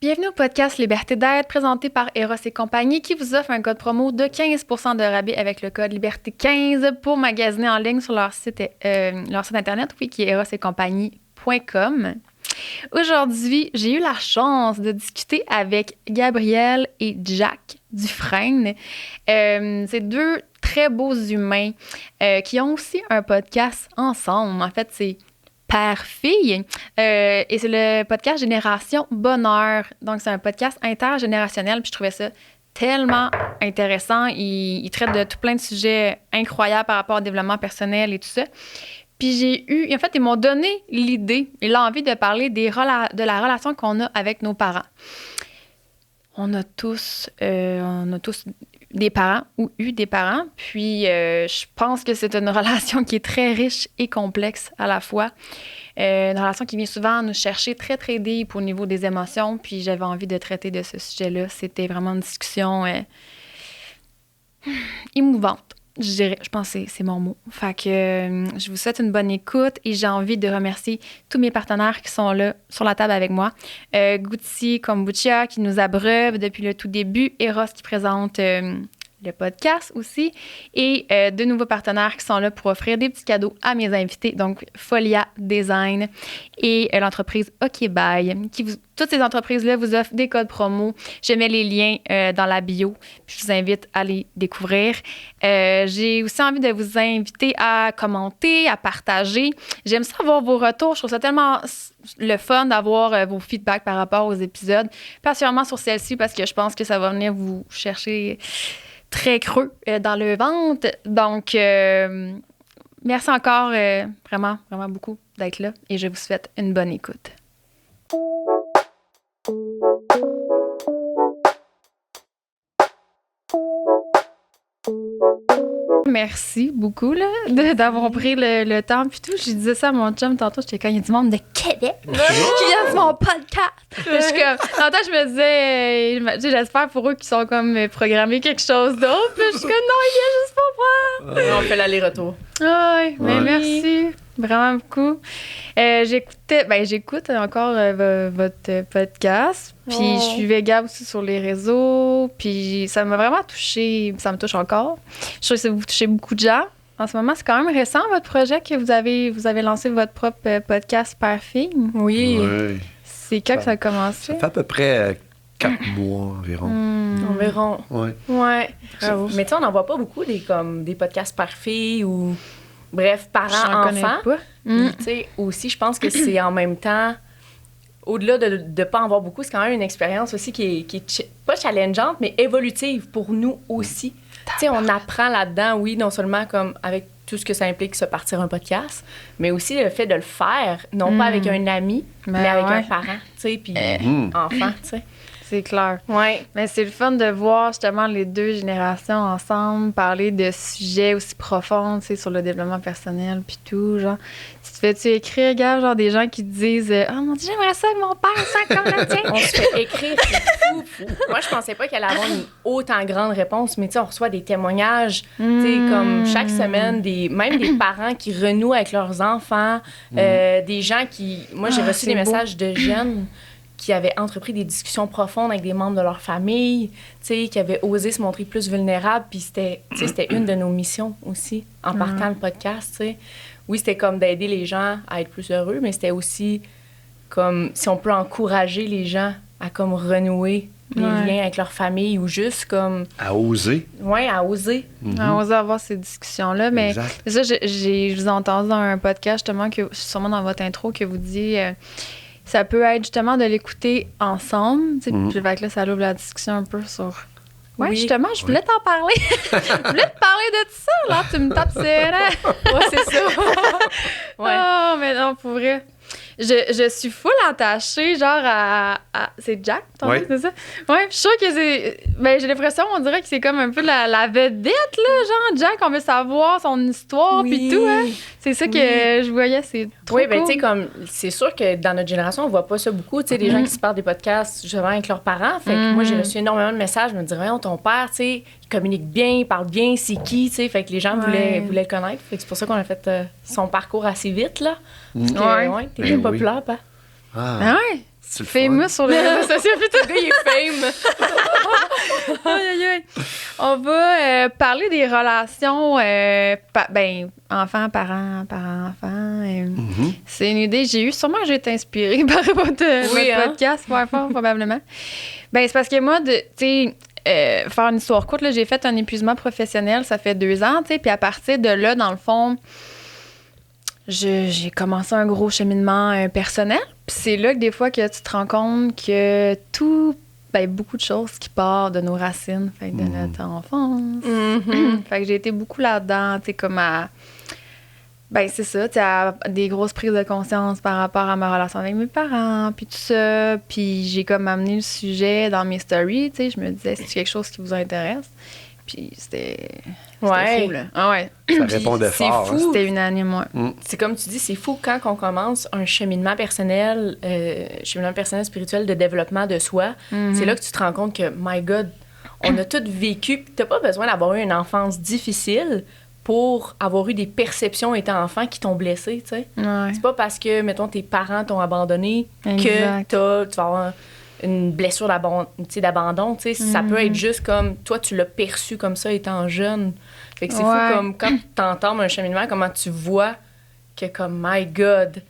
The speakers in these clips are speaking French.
Bienvenue au podcast Liberté d'être, présenté par Eros et compagnie, qui vous offre un code promo de 15% de rabais avec le code Liberté15 pour magasiner en ligne sur leur site internet, qui est erosetcompagnie.com. Aujourd'hui, j'ai eu la chance de discuter avec Gabrielle et Jack Dufresne. C'est deux très beaux humains qui ont aussi un podcast ensemble. En fait, c'est père-fille. Et c'est le podcast Génération Bonheur. Donc, c'est un podcast intergénérationnel. Puis je trouvais ça tellement intéressant. Ils traitent de tout plein de sujets incroyables par rapport au développement personnel et tout ça. Puis ils m'ont donné l'idée et l'envie de parler de la relation qu'on a avec nos parents. On a tous des parents ou eu des parents. Puis, je pense que c'est une relation qui est très riche et complexe à la fois. Une relation qui vient souvent nous chercher très, très deep au niveau des émotions. Puis, j'avais envie de traiter de ce sujet-là. C'était vraiment une discussion émouvante, je dirais. Je pense que c'est mon mot. Fait que je vous souhaite une bonne écoute et j'ai envie de remercier tous mes partenaires qui sont là sur la table avec moi. Gucci Kombucha qui nous abreuve depuis le tout début. Eros qui présente le podcast aussi. Et de nouveaux partenaires qui sont là pour offrir des petits cadeaux à mes invités. Donc, Folia Design et l'entreprise OK Bye. Toutes ces entreprises-là vous offrent des codes promo. Je mets les liens dans la bio. Puis je vous invite à les découvrir. J'ai aussi envie de vous inviter à commenter, à partager. J'aime ça avoir vos retours. Je trouve ça tellement le fun d'avoir vos feedbacks par rapport aux épisodes. Particulièrement sur celle-ci parce que je pense que ça va venir vous chercher très creux dans le ventre. Donc, merci encore vraiment, vraiment beaucoup d'être là et je vous souhaite une bonne écoute. Merci beaucoup là, d'avoir pris le temps puis tout. Je disais ça à mon chum tantôt, j'étais quand il y a du monde de Québec qui vient de mon podcast. Je suis comme, tantôt je me disais, j'espère pour eux qu'ils sont comme programmés quelque chose d'autre. Puis je suis comme, non, il vient juste pour moi. On fait l'aller-retour. Oui, mais merci vraiment beaucoup. J'écoute encore votre podcast. Puis je suivais Gab aussi sur les réseaux. Puis ça m'a vraiment touchée. Ça me touche encore. Je trouve que vous touchez beaucoup de gens. En ce moment, c'est quand même récent, votre projet, que vous avez lancé votre propre podcast Père-Fille. Oui. Ouais. C'est quand que ça a commencé? Ça fait à peu près 4 mois environ. Environ. Ouais. Ouais. Bravo. Mais tu sais, on n'en voit pas beaucoup des podcasts Père-Fille ou... Bref, parents-enfants. Tu sais, aussi, je pense que c'est en même temps... Au-delà de ne pas en voir beaucoup, c'est quand même une expérience aussi qui est pas challengeante, mais évolutive pour nous aussi. Tu sais, on apprend là-dedans, oui, non seulement comme avec tout ce que ça implique se partir un podcast, mais aussi le fait de le faire, non pas avec un ami, mais avec un parent, tu sais, puis enfant, tu sais. C'est clair. Ouais. Mais c'est le fun de voir justement les deux générations ensemble parler de sujets aussi profonds, tu sais, sur le développement personnel puis tout, genre. Tu te fais-tu écrire, gars, genre des gens qui te disent « Oh mon Dieu, j'aimerais ça que mon père soit comme le tien! » On se fait écrire, c'est fou. Moi, je pensais pas qu'elle allait avoir une autant grande réponse, mais tu sais, on reçoit des témoignages, tu sais, comme chaque semaine, même des parents qui renouent avec leurs enfants, des gens qui... Moi, j'ai reçu des messages de jeunes qui avaient entrepris des discussions profondes avec des membres de leur famille, tu sais, qui avaient osé se montrer plus vulnérables, puis c'était une de nos missions aussi, en partant le podcast, tu sais. Oui, c'était comme d'aider les gens à être plus heureux, mais c'était aussi comme si on peut encourager les gens à comme renouer les liens avec leur famille ou juste comme... À oser. Oui, à oser. À oser avoir ces discussions-là. Mais Exact. ça, je vous ai entendu dans un podcast, justement, sûrement dans votre intro, que vous dit... ça peut être justement de l'écouter ensemble. Puis fait que là, ça ouvre la discussion un peu sur... Oui, justement, je voulais t'en parler. Je voulais te parler de tout ça, là. Tu me tapes serré. Ouais, c'est ça. Oh, mais non, pour vrai. Je suis full attachée, genre à... C'est Jack, ton nom, c'est ça? Ouais, je suis sûre que c'est... Ben, j'ai l'impression, on dirait que c'est comme un peu la vedette, là, genre Jack, on veut savoir son histoire, puis tout, hein? C'est ça que je voyais, c'est trop cool. Oui, ben tu sais, comme... C'est sûr que dans notre génération, on voit pas ça beaucoup, tu sais, des gens qui se parlent des podcasts, justement, avec leurs parents. Fait que moi, j'ai reçu énormément de messages, je me disais, voyons, ton père, tu sais, il communique bien, il parle bien, c'est qui, tu sais? Fait que les gens voulaient le connaître. Fait que c'est pour ça qu'on a fait son parcours assez vite, là. Parce que, t'es bien populaire, pas? Ah, ouais? C'est le Famous sur les réseaux sociaux, putain. Le gars, il est fame. Aïe, aïe, aïe. On va parler des relations enfants, parents, parents-enfants. C'est une idée que j'ai eue. Sûrement que j'ai été inspirée par votre podcast, fort, probablement. Ben, c'est parce que moi, faire une histoire courte, là, j'ai fait un épuisement professionnel, ça fait 2 ans, puis à partir de là, dans le fond, j'ai commencé un gros cheminement personnel. Puis c'est là que des fois que tu te rends compte que beaucoup de choses qui partent de nos racines, fait que de notre enfance. Fait que j'ai été beaucoup là-dedans, comme à... Ben, c'est ça, à des grosses prises de conscience par rapport à ma relation avec mes parents, puis tout ça. Puis j'ai comme amené le sujet dans mes stories, je me disais, c'est quelque chose qui vous intéresse? Puis c'était fou, là. Ah ouais. Ça répondait fort. C'est fou. C'était unanime, ouais. C'est comme tu dis, c'est fou quand on commence un cheminement personnel spirituel de développement de soi. C'est là que tu te rends compte que, my God, on a tous vécu. T'as pas besoin d'avoir eu une enfance difficile pour avoir eu des perceptions étant enfant qui t'ont blessé, tu sais. Ouais. C'est pas parce que, mettons, tes parents t'ont abandonné Exact. que tu vas avoir une blessure d'abandon, tu sais. Ça peut être juste comme, toi, tu l'as perçu comme ça étant jeune. Fait que c'est fou comme, quand t'entends un cheminement, comment tu vois que, comme, my God,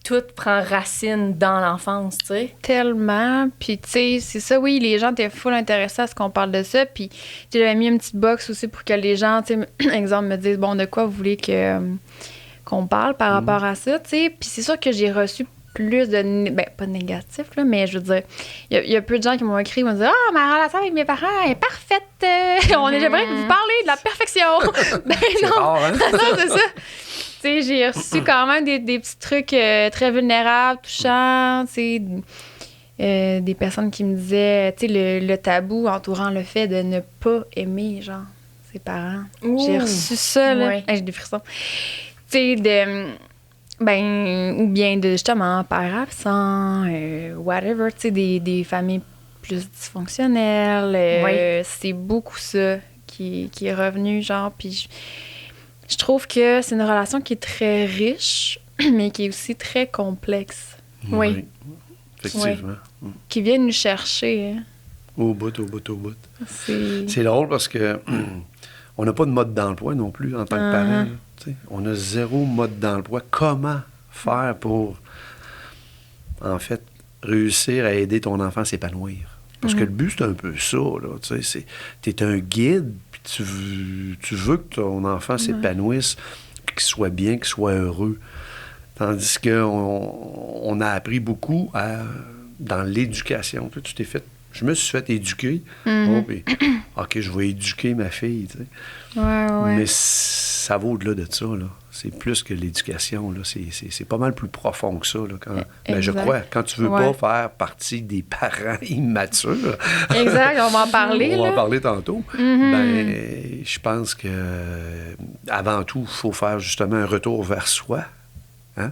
tout prend racine dans l'enfance, tu sais. Tellement. Puis, tu sais, c'est ça, oui, les gens étaient full intéressés à ce qu'on parle de ça. Puis, j'avais mis une petite box aussi pour que les gens, tu sais, exemple, me disent, bon, de quoi vous voulez qu'on parle par rapport à ça, tu sais. Puis, c'est sûr que j'ai reçu plus de... pas de négatif, là, mais je veux dire, il y a peu de gens qui m'ont écrit, ils m'ont dit, ah, ma relation avec mes parents est parfaite. J'aimerais vous parler de la perfection. Ben non, rare, hein? non, c'est ça. Tu sais, j'ai reçu quand même des petits trucs très vulnérables, touchants, tu sais, des personnes qui me disaient, tu sais, le tabou entourant le fait de ne pas aimer, genre, ses parents. Ouh. J'ai reçu ça, là. Ouais. J'ai des frissons. Tu sais, ou bien de, justement, père absent, whatever, tu sais, des familles plus dysfonctionnelles. C'est beaucoup ça qui est revenu, genre, puis je trouve que c'est une relation qui est très riche, mais qui est aussi très complexe. Oui. Effectivement. Qui vient nous chercher. Hein. Au bout. C'est C'est drôle parce que on n'a pas de mode d'emploi non plus en tant que parent. Là, t'sais. On a 0 mode d'emploi. Comment faire pour, en fait, réussir à aider ton enfant à s'épanouir? Parce que le but, c'est un peu ça. Tu es un guide, puis tu veux que ton enfant s'épanouisse, qu'il soit bien, qu'il soit heureux. Tandis qu'on a appris beaucoup dans l'éducation. Tu t'es fait... Je me suis fait éduquer. OK, je vais éduquer ma fille. Tu sais. Ouais. Mais ça va au-delà de ça. Là. C'est plus que l'éducation. Là. C'est pas mal plus profond que ça. Là, je crois. Quand tu veux pas faire partie des parents immatures. Exact, on va en parler. On va là. en parler tantôt. Je pense que avant tout, il faut faire justement un retour vers soi. Hein?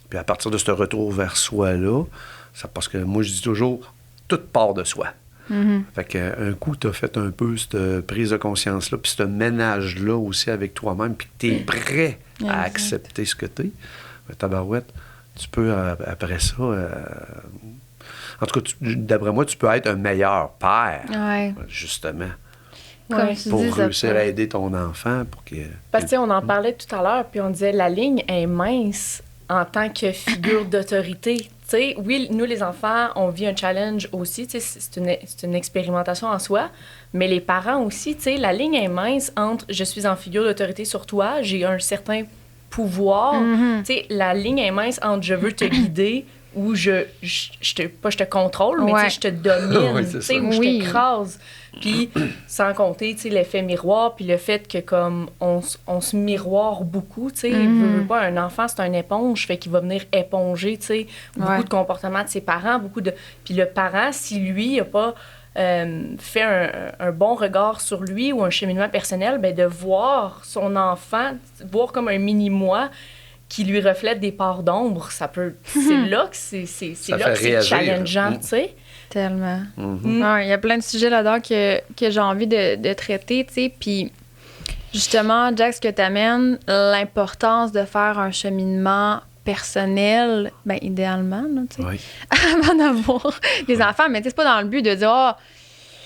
Puis à partir de ce retour vers soi-là, parce que moi, je dis toujours, tout part de soi. Fait qu'un coup, tu as fait un peu cette prise de conscience-là, puis ce ménage-là aussi avec toi-même, puis que tu es prêt à accepter ce que tu es. Tabarouette, tu peux, après ça... en tout cas, d'après moi, tu peux être un meilleur père, justement, Comme tu pour dis, ça réussir peut- à aider ton enfant. Pour que, Parce que, on en parlait tout à l'heure, puis on disait la ligne est mince en tant que figure d'autorité. Tu sais, oui, nous, les enfants, on vit un challenge aussi. Tu sais, c'est une expérimentation en soi. Mais les parents aussi, tu sais, la ligne est mince entre je suis en figure d'autorité sur toi, j'ai un certain pouvoir. Tu sais, la ligne est mince entre je veux te guider ou je te contrôle, mais tu sais, je te domine, Ouais, c'est tu sais, ça. ou je t'écrase. Puis, sans compter, tu sais, l'effet miroir, puis le fait que, comme, on se miroire beaucoup, tu sais, veut pas, un enfant, c'est une éponge, fait qu'il va venir éponger, tu sais, beaucoup de comportements de ses parents, Puis le parent, si lui n'a pas fait un bon regard sur lui ou un cheminement personnel, ben de voir son enfant, voir comme un mini-moi qui lui reflète des parts d'ombre, ça peut... C'est là que c'est là que c'est réagir. challengeant, tu sais. Tellement. Ouais, il y a plein de sujets là-dedans que j'ai envie de traiter, tu sais. Puis, justement, Jack, ce que tu amènes, l'importance de faire un cheminement personnel, ben idéalement, là, tu sais, Oui. avant d'avoir des enfants. Mais tu sais, c'est pas dans le but de dire, ah,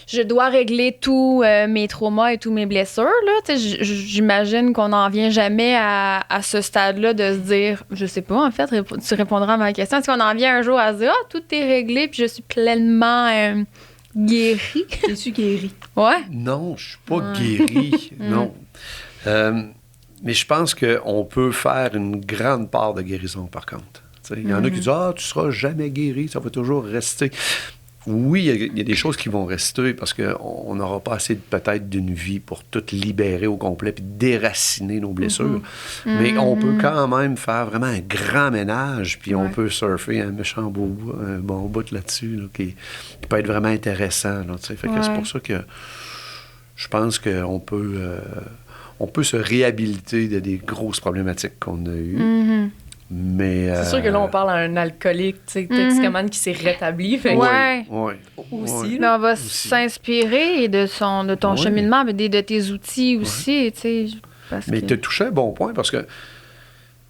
je dois régler tous mes traumas et tous mes blessures, là. Tu sais, j'imagine qu'on n'en vient jamais à ce stade-là de se dire, je sais pas, en fait, tu répondras à ma question. Est-ce qu'on en vient un jour à se dire, ah, tout est réglé, puis je suis pleinement guérie? Je suis guérie. Ouais. Non, je suis pas guéri, non. Mais je pense qu'on peut faire une grande part de guérison, par contre. Il y en a qui disent « Ah, tu seras jamais guéri, ça va toujours rester. » Oui, il y a des choses qui vont rester parce qu'on n'aura pas assez peut-être d'une vie pour tout libérer au complet puis déraciner nos blessures. Mais on peut quand même faire vraiment un grand ménage puis on peut surfer un méchant un bon bout là-dessus là, qui peut être vraiment intéressant. Là, fait que c'est pour ça que je pense qu'on peut, on peut se réhabiliter de des grosses problématiques qu'on a eues. Mais, c'est sûr que là, on parle à un alcoolique, tu sais, toxicomane qui s'est rétabli. Fait oui. Aussi. Mais on va s'inspirer de ton cheminement, mais de tes outils aussi, tu sais. Mais tu as touché un bon point parce que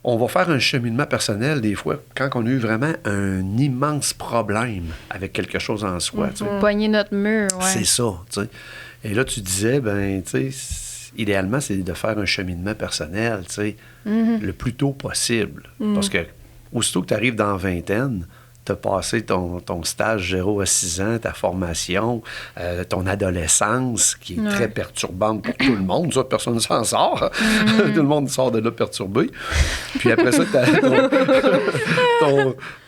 on va faire un cheminement personnel des fois quand on a eu vraiment un immense problème avec quelque chose en soi. Tu sais. Pogner notre mur, C'est ça, tu sais. Et là, tu disais, ben, tu sais, idéalement, c'est de faire un cheminement personnel, tu sais, le plus tôt possible. Parce que aussitôt que tu arrives dans la vingtaine, tu as passé ton stage 0 à 6 ans, ta formation, ton adolescence, qui est très perturbante pour tout le monde. Ça, personne ne s'en sort. Tout le monde sort de là perturbé. Puis après ça, tu as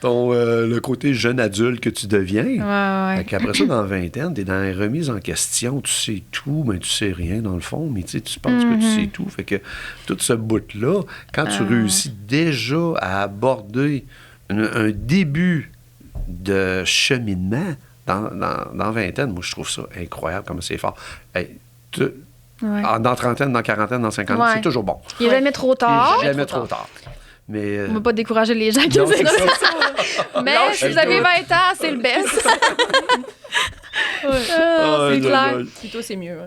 le côté jeune adulte que tu deviens. Fait qu'après ça, dans la vingtaine, tu es dans la remise en question. Tu sais tout, mais tu sais rien dans le fond. Mais tu penses que tu sais tout. Fait que tout ce bout-là, quand tu réussis déjà à aborder un début de cheminement dans vingtaine, moi, je trouve ça incroyable comme c'est fort. Hey, dans trentaine, dans quarantaine, dans cinquantaine, c'est toujours bon. Il n'est jamais trop tard. Il n'est jamais trop tard. Mais, on ne va pas décourager les gens qui non, disent c'est ça. Mais si vous avez 20 ans, c'est le best. C'est clair. Plutôt, c'est mieux.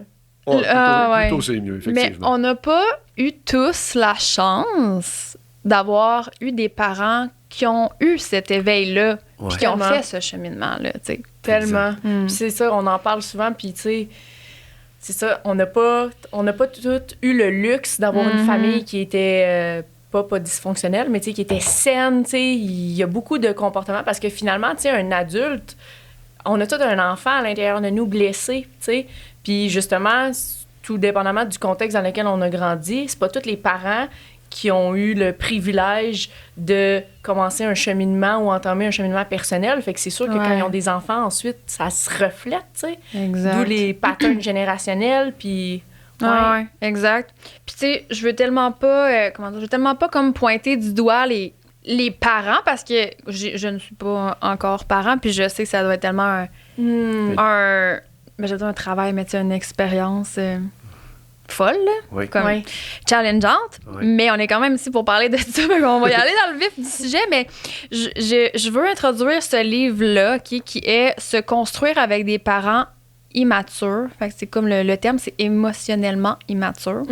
Plutôt, c'est mieux, effectivement. Mais on n'a pas eu tous la chance d'avoir eu des parents qui ont eu cet éveil-là, puis qui ont fait ce cheminement-là, tu sais. Tellement. Puis c'est ça, on en parle souvent, puis tu sais, c'est ça, on n'a pas tout eu le luxe d'avoir une famille qui était pas dysfonctionnelle, mais tu sais, qui était saine, tu sais. Il y a beaucoup de comportements, parce que finalement, tu sais, un adulte, on a tout un enfant à l'intérieur de nous blessé, tu sais. Puis justement, tout dépendamment du contexte dans lequel on a grandi, c'est pas tous les parents qui ont eu le privilège de commencer un cheminement ou entamer un cheminement personnel. Fait que c'est sûr que quand ils ont des enfants, ensuite, ça se reflète, tu sais. Exact. D'où les patterns générationnels, puis... Ouais, exact. Puis tu sais, je veux tellement pas, comme pointer du doigt les parents, parce que je ne suis pas encore parent, puis je sais que ça doit être tellement un travail, mais tu sais, une expérience... folle, comme challengeante, mais on est quand même ici pour parler de ça, on va y aller dans le vif du sujet, mais je veux introduire ce livre-là qui est « Se construire avec des parents immatures ». Fait que c'est comme le terme, c'est émotionnellement immature.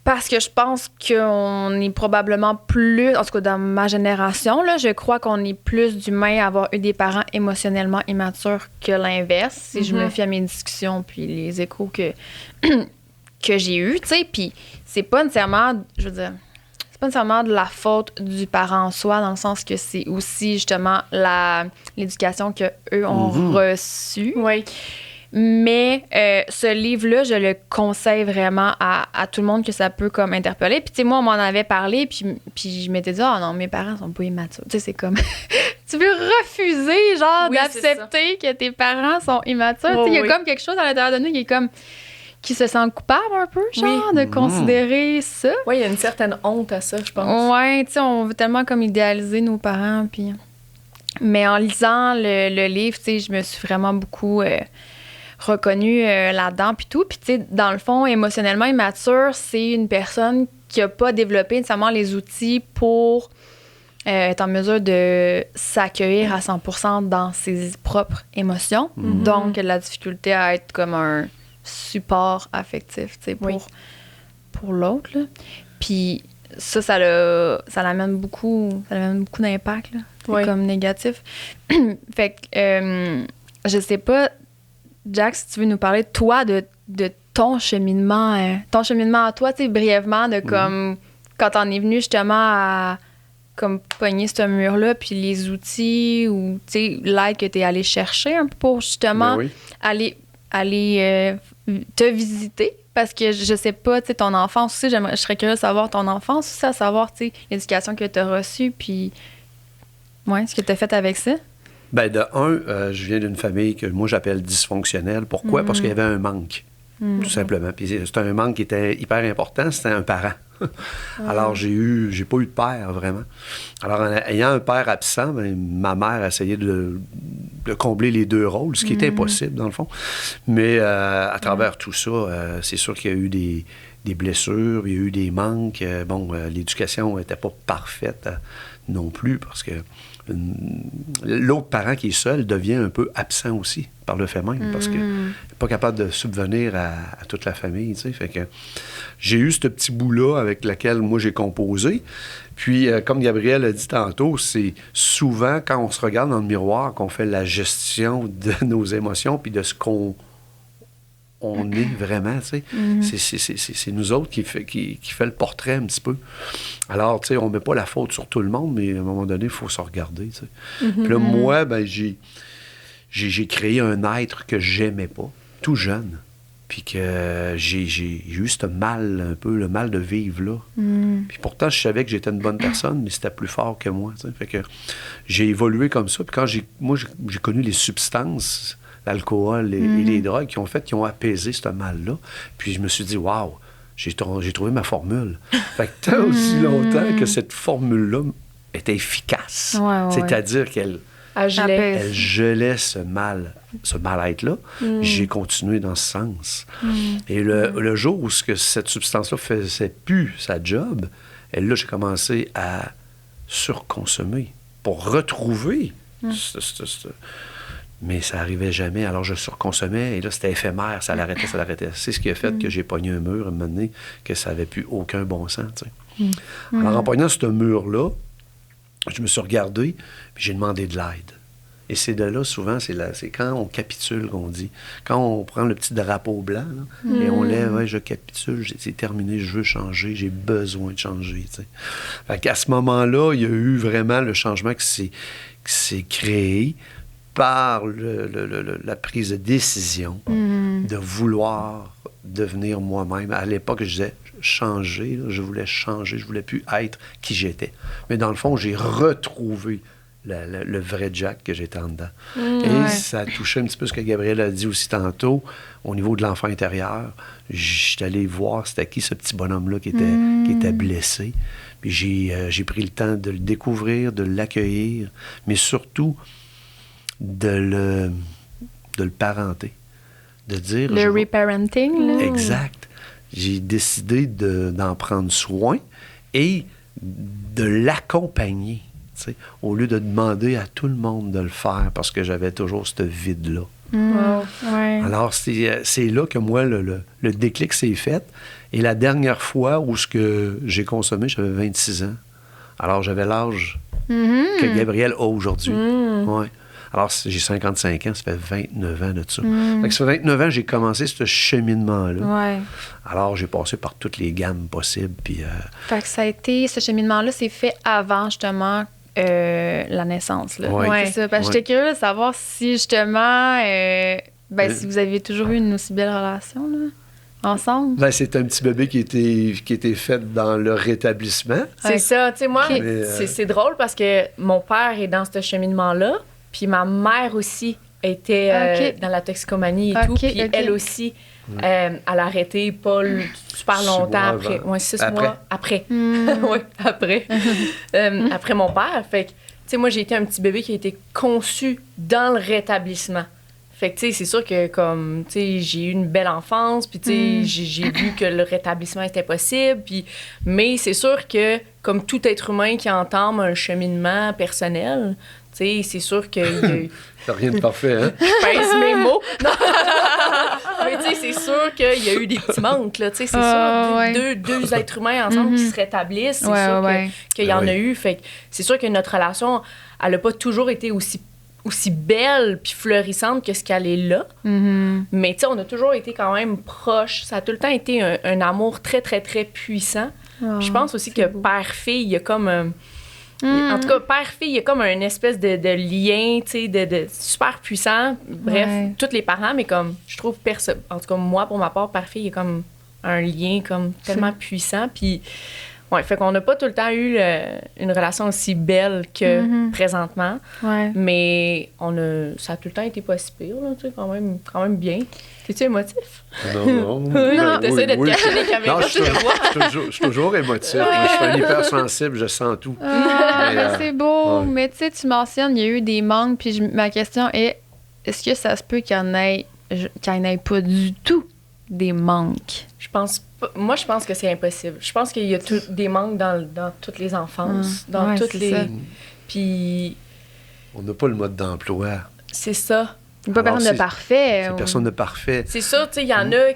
Parce que je pense qu'on est probablement plus, en tout cas dans ma génération, là, je crois qu'on est plus d'humains à avoir eu des parents émotionnellement immatures que l'inverse, si je me fie à mes discussions puis les échos que j'ai eus, tu sais. Puis c'est pas nécessairement, je veux dire, c'est pas nécessairement de la faute du parent en soi, dans le sens que c'est aussi justement l'éducation qu'eux ont reçue. Oui. Mais ce livre-là, je le conseille vraiment à tout le monde que ça peut comme interpeller. Puis tu sais, moi, on m'en avait parlé, puis je m'étais dit « Ah non, mes parents sont pas immatures. » Tu sais, c'est comme... tu veux refuser, genre, d'accepter que tes parents sont immatures. Tu sais, il y a comme quelque chose à l'intérieur de nous qui est comme... qui se sent coupable un peu, genre, de considérer ça. Oui, il y a une certaine honte à ça, je pense. Ouais, tu sais, on veut tellement comme idéaliser nos parents, puis... Mais en lisant le livre, tu sais, je me suis vraiment beaucoup... reconnue là-dedans, puis tout. Puis, tu sais, dans le fond, émotionnellement immature, c'est une personne qui n'a pas développé nécessairement les outils pour être en mesure de s'accueillir à 100% dans ses propres émotions. Donc, la difficulté à être comme un support affectif, tu sais, pour l'autre, là. Puis, ça l'amène beaucoup d'impact, là. C'est Ouais. comme négatif. Fait que, je sais pas, Jack, si tu veux nous parler, toi, de ton cheminement à toi, tu sais, brièvement, de comme, quand t'en es venu justement à comme pogner ce mur-là, puis les outils ou, tu sais, l'aide que t'es allé chercher un peu pour justement Ben oui. aller te visiter. Parce que je sais pas, tu sais, ton enfance aussi, je serais curieuse de savoir ton enfance aussi, à savoir, tu sais, l'éducation que tu as reçue, puis, ouais, ce que tu as fait avec ça. Ben de un, je viens d'une famille que moi j'appelle dysfonctionnelle. Pourquoi? Parce qu'il y avait un manque, tout simplement. Puis c'était un manque qui était hyper important, c'était un parent. Alors j'ai pas eu de père, vraiment. Alors en ayant un père absent, ben, ma mère essayait de combler les deux rôles, ce qui était impossible, dans le fond. Mais à travers tout ça, c'est sûr qu'il y a eu des blessures, il y a eu des manques. L'éducation n'était pas parfaite non plus, parce que l'autre parent qui est seul devient un peu absent aussi, par le fait même, parce qu'il n'est pas capable de subvenir à toute la famille, tu sais. Fait que j'ai eu ce petit bout-là avec lequel moi j'ai composé. Puis, comme Gabriel a dit tantôt, c'est souvent quand on se regarde dans le miroir qu'on fait la gestion de nos émotions puis de ce qu'on est vraiment, tu sais. C'est nous autres qui fait le portrait un petit peu. Alors, tu sais, on met pas la faute sur tout le monde, mais à un moment donné, il faut se regarder, tu sais. Puis là, moi, ben, j'ai créé un être que j'aimais pas, tout jeune. Puis que j'ai eu ce mal, un peu, le mal de vivre là. Puis pourtant, je savais que j'étais une bonne personne, mais c'était plus fort que moi, tu sais. Fait que j'ai évolué comme ça. Puis quand j'ai connu les substances, l'alcool et les drogues qui ont apaisé ce mal-là. Puis je me suis dit, waouh, j'ai trouvé ma formule. Fait que tant aussi longtemps que cette formule-là était efficace. Ouais. C'est-à-dire qu'elle gelait ce mal-être-là. J'ai continué dans ce sens. Et le jour où cette substance-là faisait plus sa job, là, j'ai commencé à surconsommer pour retrouver mais ça n'arrivait jamais. Alors, je surconsommais, et là, c'était éphémère. Ça l'arrêtait. C'est ce qui a fait que j'ai pogné un mur, à un moment donné, que ça n'avait plus aucun bon sens, tu sais. Alors, en pognant ce mur-là, je me suis regardé, puis j'ai demandé de l'aide. Et c'est de là, souvent, c'est quand on capitule qu'on dit. Quand on prend le petit drapeau blanc, là, et on lève, ouais, je capitule, c'est terminé, je veux changer, j'ai besoin de changer, tu sais. Fait qu'à ce moment-là, il y a eu vraiment le changement qui s'est créé par la prise de décision de vouloir devenir moi-même. À l'époque, je disais changer, là, je voulais changer, je voulais plus être qui j'étais. Mais dans le fond, j'ai retrouvé le vrai Jack que j'étais en dedans. Et ça a touché un petit peu ce que Gabriel a dit aussi tantôt, au niveau de l'enfant intérieur. J'étais allé voir c'était qui ce petit bonhomme-là qui était blessé. Puis j'ai pris le temps de le découvrir, de l'accueillir, mais surtout de le parenter. De dire... Le reparenting, là. Exact. J'ai décidé d'en prendre soin et de l'accompagner, tu sais, au lieu de demander à tout le monde de le faire parce que j'avais toujours ce vide-là. Ouais. Alors, c'est là que moi, le déclic s'est fait. Et la dernière fois où ce que j'ai consommé, j'avais 26 ans. Alors, j'avais l'âge que Gabriel a aujourd'hui. Ouais. Alors, j'ai 55 ans, ça fait 29 ans de ça. Fait que ça fait 29 ans que j'ai commencé ce cheminement-là. Ouais. Alors, j'ai passé par toutes les gammes possibles. Puis, Fait que ça a été, ce cheminement-là, c'est fait avant, justement, la naissance. Là. Ouais. C'est ça. Parce que j'étais curieuse de savoir si, justement, si vous aviez toujours eu une aussi belle relation, là, ensemble. Ben, c'est un petit bébé qui était fait dans le rétablissement. C'est ça. Tu sais, moi, Mais, c'est drôle parce que mon père est dans ce cheminement-là, puis ma mère aussi était dans la toxicomanie et tout, puis elle aussi, elle a arrêté pas super 6 longtemps mois après. avant. Ouais, 6 Après. mois après. Oui, après. Après mon père. Fait que, tu sais, moi, j'ai été un petit bébé qui a été conçu dans le rétablissement. Fait que, tu sais, c'est sûr que, comme, tu sais, j'ai eu une belle enfance, puis, tu sais, j'ai vu que le rétablissement était possible, puis... Mais c'est sûr que, comme tout être humain qui entame un cheminement personnel, tu sais, c'est sûr qu'il y a eu... T'as rien de parfait, hein? Je pèse mes mots. Mais tu sais, c'est sûr qu'il y a eu des petits manques, là. Tu sais, c'est sûr, deux êtres humains ensemble qui se rétablissent, c'est sûr qu'il y en a eu. Fait que c'est sûr que notre relation, elle n'a pas toujours été aussi belle puis fleurissante que ce qu'elle est là. Mais tu sais, on a toujours été quand même proches. Ça a tout le temps été un amour très, très, très puissant. Je pense aussi que père-fille, il y a comme... En tout cas, père-fille, il y a comme une espèce de lien, tu sais, de super puissant. Bref, tous les parents, mais comme, je trouve, en tout cas, moi, pour ma part, père-fille, il y a comme un lien comme tellement puissant. Puis, ouais, fait qu'on n'a pas tout le temps eu une relation aussi belle que présentement. Mais ça a tout le temps été pas si pire, là, tu sais, quand même bien. T'es-tu émotif? Non. T'essaies de te cacher les caméras, je te vois. Je suis toujours émotif. Je suis un hypersensible, je sens tout. C'est beau. Mais tu sais, tu mentionnes, il y a eu des manques. Puis ma question est, est-ce que ça se peut qu'il n'y en ait pas du tout des manques? Moi, je pense que c'est impossible. Je pense qu'il y a des manques dans toutes les enfances, dans toutes les... Puis... On n'a pas le mode d'emploi. C'est ça. Pas personne de parfait. C'est personne de parfait. C'est ça, tu sais, il y en a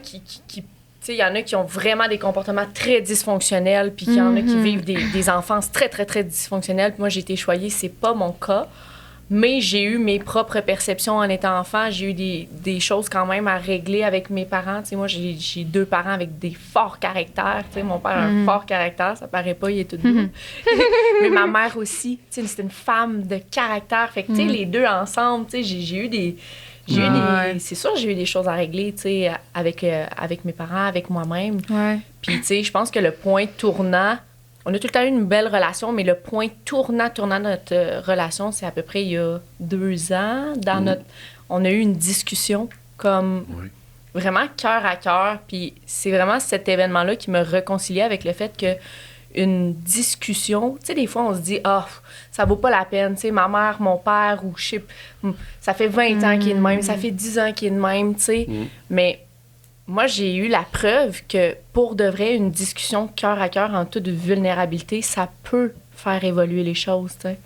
il y en a qui ont vraiment des comportements très dysfonctionnels, puis il y en a qui vivent des enfances très, très, très dysfonctionnelles. Puis moi, j'ai été choyée, c'est pas mon cas. Mais j'ai eu mes propres perceptions en étant enfant. J'ai eu des choses quand même à régler avec mes parents. Tu sais, moi, j'ai 2 parents avec des forts caractères. Tu sais, mon père a un fort caractère, ça paraît pas, il est tout doux. Mais ma mère aussi, tu sais, c'était une femme de caractère. Fait que, tu sais, les deux ensemble, tu sais, j'ai eu des... C'est sûr, j'ai eu des choses à régler, tu sais, avec mes parents, avec moi-même. Puis, tu sais, je pense que le point tournant... On a tout le temps eu une belle relation, mais le point tournant de notre relation, c'est à peu près il y a 2 ans. On a eu une discussion comme vraiment cœur à cœur. Puis c'est vraiment cet événement-là qui me réconciliait avec le fait que une discussion, tu sais, des fois, on se dit « Ah, ça vaut pas la peine. » Tu sais, ma mère, mon père, ou je sais, ça fait 20 ans qu'il est de même, ça fait 10 ans qu'il est de même, tu sais. Mais... Moi, j'ai eu la preuve que, pour de vrai, une discussion cœur à cœur en toute vulnérabilité, ça peut faire évoluer les choses, tu sais.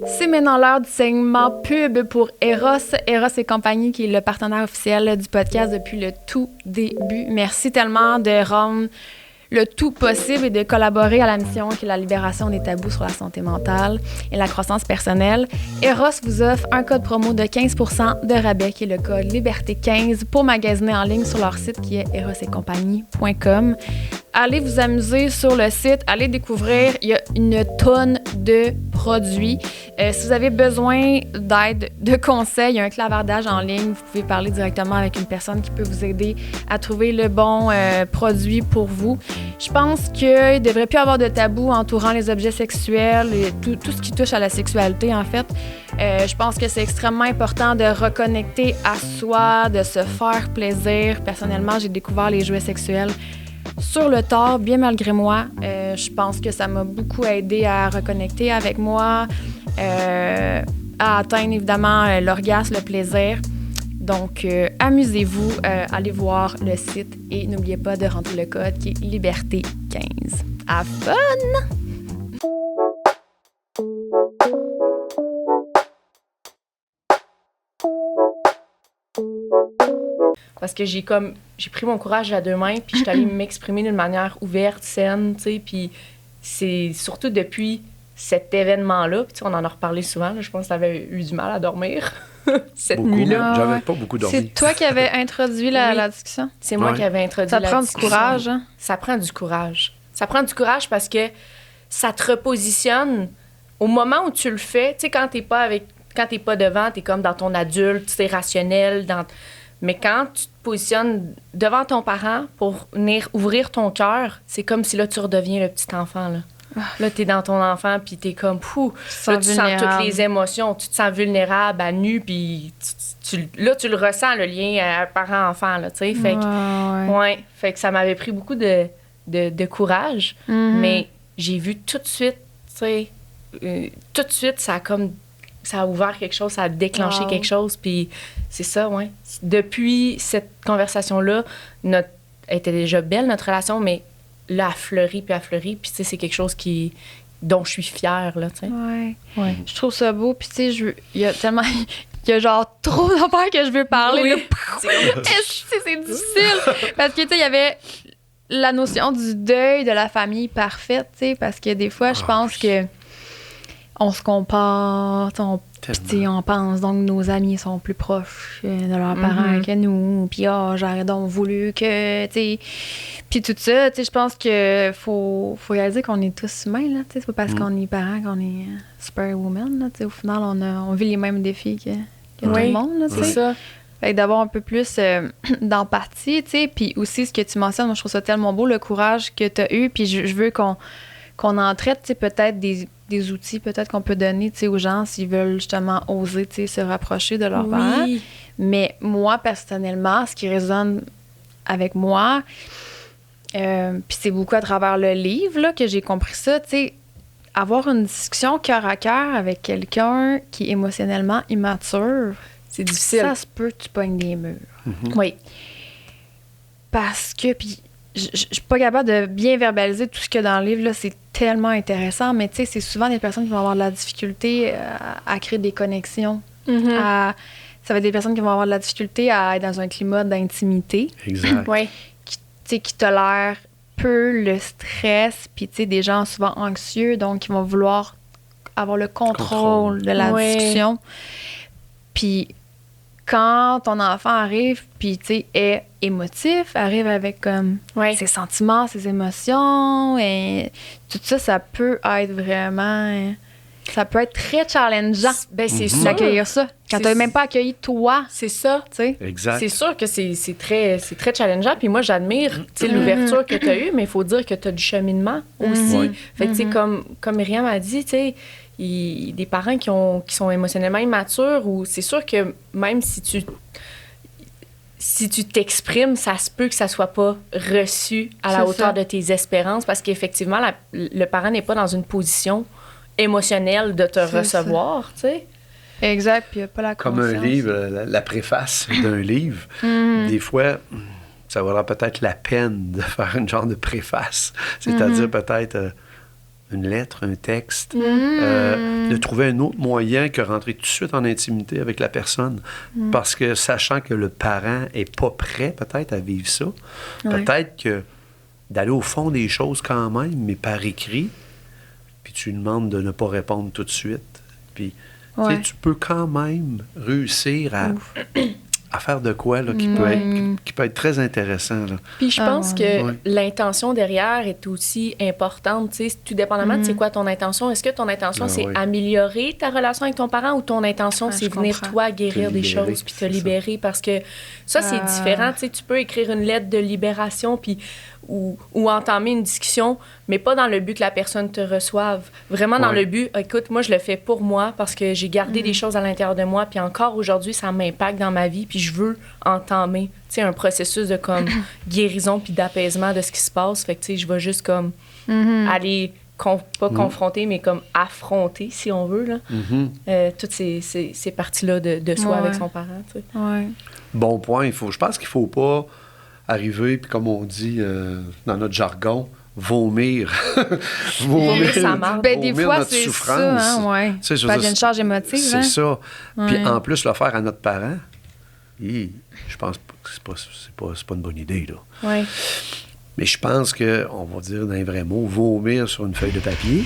C'est maintenant l'heure du segment pub pour Eros et compagnie, qui est le partenaire officiel du podcast depuis le tout début. Merci tellement de rendre le tout possible et de collaborer à la mission qui est la libération des tabous sur la santé mentale et la croissance personnelle. Eros vous offre un code promo de 15% de rabais, qui est le code Liberté15, pour magasiner en ligne sur leur site qui est erosetcompagnie.com. Allez vous amuser sur le site, allez découvrir, il y a une tonne de produits. Si vous avez besoin d'aide, de conseils, il y a un clavardage en ligne, vous pouvez parler directement avec une personne qui peut vous aider à trouver le bon produit pour vous. Je pense qu'il ne devrait plus y avoir de tabou entourant les objets sexuels et tout ce qui touche à la sexualité, en fait. Je pense que c'est extrêmement important de reconnecter à soi, de se faire plaisir. Personnellement, j'ai découvert les jouets sexuels sur le tard, bien malgré moi. Je pense que ça m'a beaucoup aidé à reconnecter avec moi, à atteindre évidemment l'orgasme, le plaisir. Donc, amusez-vous, allez voir le site et n'oubliez pas de rentrer le code qui est Liberté15. À fun! Parce que j'ai pris mon courage à 2 mains, puis je suis allée m'exprimer d'une manière ouverte, saine, tu sais, puis c'est surtout depuis cet événement-là, puis on en a reparlé souvent, là, je pense que tu avais eu du mal à dormir cette nuit-là. J'avais pas beaucoup dormi. C'est toi qui avais introduit la discussion? C'est moi qui avais introduit la discussion. Ça prend du courage, hein? Ça prend du courage. Ça prend du courage parce que ça te repositionne au moment où tu le fais. Tu sais, quand t'es pas devant, t'es comme dans ton adulte, tu sais, rationnel, mais quand tu te positionnes devant ton parent pour venir ouvrir ton cœur, c'est comme si là, tu redeviens le petit enfant, là. Là, t'es dans ton enfant, puis t'es comme, là, tu sens toutes les émotions, tu te sens vulnérable, à nu, puis là, tu le ressens, le lien parent-enfant, là, tu sais. Fait que, fait que ça m'avait pris beaucoup de courage, mais j'ai vu tout de suite, tu sais, tout de suite, ça a ouvert quelque chose, ça a déclenché quelque chose, puis c'est ça, Depuis cette conversation-là, elle était déjà belle, notre relation, mais là, elle fleurit, puis tu sais, c'est quelque chose qui dont je suis fière, là, tu sais. Ouais. Ouais. Je trouve ça beau. Puis, tu sais, il y a tellement. Il y a genre trop d'affaires que je veux parler. Oui. Là. C'est difficile. Parce que, tu sais, il y avait la notion du deuil de la famille parfaite, tu sais, parce que des fois, je pense que on se compare, puis on pense donc que nos amis sont plus proches de leurs parents que nous, puis j'aurais donc voulu que, tu sais, puis tout ça, tu sais, je pense que faut réaliser qu'on est tous humains, là, tu sais, c'est pas parce qu'on est parents qu'on est superwoman, là, tu sais, au final, on vit les mêmes défis que tout le monde, là, tu sais. C'est ça. Fait que d'avoir un peu plus d'empathie, tu sais, puis aussi ce que tu mentionnes, moi, je trouve ça tellement beau, le courage que tu as eu, puis je veux qu'on en traite, tu sais, peut-être des outils peut-être qu'on peut donner, tu sais, aux gens s'ils veulent justement oser, tu sais, se rapprocher de leurs parents. Mais moi, personnellement, ce qui résonne avec moi, puis c'est beaucoup à travers le livre, là, que j'ai compris ça, tu sais, avoir une discussion cœur à cœur avec quelqu'un qui est émotionnellement immature, c'est difficile. Ça se peut que tu pognes des murs. Oui. Parce que, puis je suis pas capable de bien verbaliser tout ce qu'il y a dans le livre, là, c'est tellement intéressant, mais tu sais, c'est souvent des personnes qui vont avoir de la difficulté à créer des connexions. Ça va être des personnes qui vont avoir de la difficulté à être dans un climat d'intimité. Exact. Oui. Qui tolèrent peu le stress, puis tu sais, des gens souvent anxieux, donc ils vont vouloir avoir le contrôle de la discussion. Puis quand ton enfant arrive, puis tu sais, est émotif, arrive avec comme ses sentiments, ses émotions, et tout ça, ça peut être vraiment... Ça peut être très challengeant d'accueillir ça. Quand tu n'as même pas accueilli toi. C'est ça. T'sais. Exact. C'est sûr que c'est très challengeant. Puis moi, j'admire l'ouverture que tu as eue, mais il faut dire que tu as du cheminement aussi. Fait que, tu sais, comme Myriam a dit, tu sais, des parents qui sont émotionnellement immatures, ou c'est sûr que même si tu t'exprimes, ça se peut que ça soit pas reçu à la hauteur de tes espérances, parce qu'effectivement, le parent n'est pas dans une position émotionnelle de te recevoir, tu sais. Exact, puis il n'y a pas la conscience. Comme un livre, la préface d'un livre, des fois, ça vaudra peut-être la peine de faire une genre de préface, c'est-à-dire peut-être une lettre, un texte, de trouver un autre moyen que rentrer tout de suite en intimité avec la personne, parce que sachant que le parent est pas prêt peut-être à vivre ça, peut-être que d'aller au fond des choses quand même, mais par écrit, puis tu lui demandes de ne pas répondre tout de suite. Puis, tu peux quand même réussir à faire de quoi là, qui peut être très intéressant. Là. Puis je pense que l'intention derrière est aussi importante. Tu sais, tout dépendamment de c'est quoi ton intention. Est-ce que ton intention, c'est améliorer ta relation avec ton parent, ou ton intention, c'est venir, toi, guérir des choses puis te libérer? Parce que ça, c'est différent. Tu sais, tu peux écrire une lettre de libération puis ou entamer une discussion, mais pas dans le but que la personne te reçoive. Vraiment dans le but, écoute, moi, je le fais pour moi parce que j'ai gardé des choses à l'intérieur de moi, puis encore aujourd'hui, ça m'impacte dans ma vie, puis je veux entamer, tu sais, un processus de comme guérison puis d'apaisement de ce qui se passe. Fait que, tu sais, je vais juste comme aller, pas confronter, mais comme affronter, si on veut, là, toutes ces parties-là de soi avec son parent, tu sais. Bon point. Je pense qu'il faut pas arriver, puis comme on dit dans notre jargon, vomir. Vomir, ça marche. Ben, des fois, notre c'est souffrance. Ça, pas d'une charge émotive. C'est ça. Puis en plus, le faire à notre parent, je pense que c'est pas une bonne idée, là. Oui. Mais je pense que, on va dire dans les vrais mots, vomir sur une feuille de papier.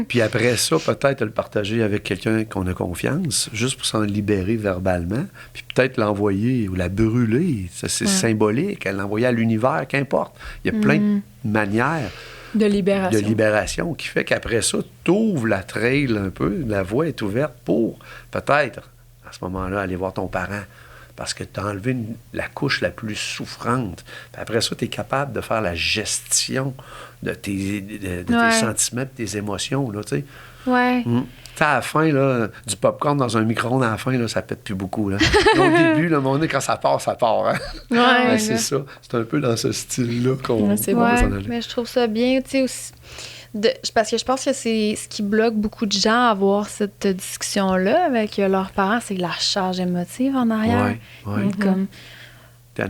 Puis après ça, peut-être le partager avec quelqu'un qu'on a confiance, juste pour s'en libérer verbalement. Puis peut-être l'envoyer ou la brûler. Ça, c'est symbolique. L'envoyer à l'univers, qu'importe. Il y a plein de manières de libération qui fait qu'après ça, tu ouvres la trail un peu. La voie est ouverte pour peut-être, à ce moment-là, aller voir ton parent. Parce que tu as enlevé la couche la plus souffrante. Puis après ça, tu es capable de faire la gestion de tes sentiments et tes émotions, là, tu sais. Ouais. À la fin, là, du popcorn dans un micro-ondes, à la fin, là, ça pète plus beaucoup, là. Au début, là, quand ça part, hein? Ouais, c'est ça. C'est un peu dans ce style-là qu'on va s'en aller. Mais je trouve ça bien, tu sais, aussi... parce que je pense que c'est ce qui bloque beaucoup de gens à avoir cette discussion-là avec leurs parents, c'est la charge émotive en arrière. Ouais. Comme,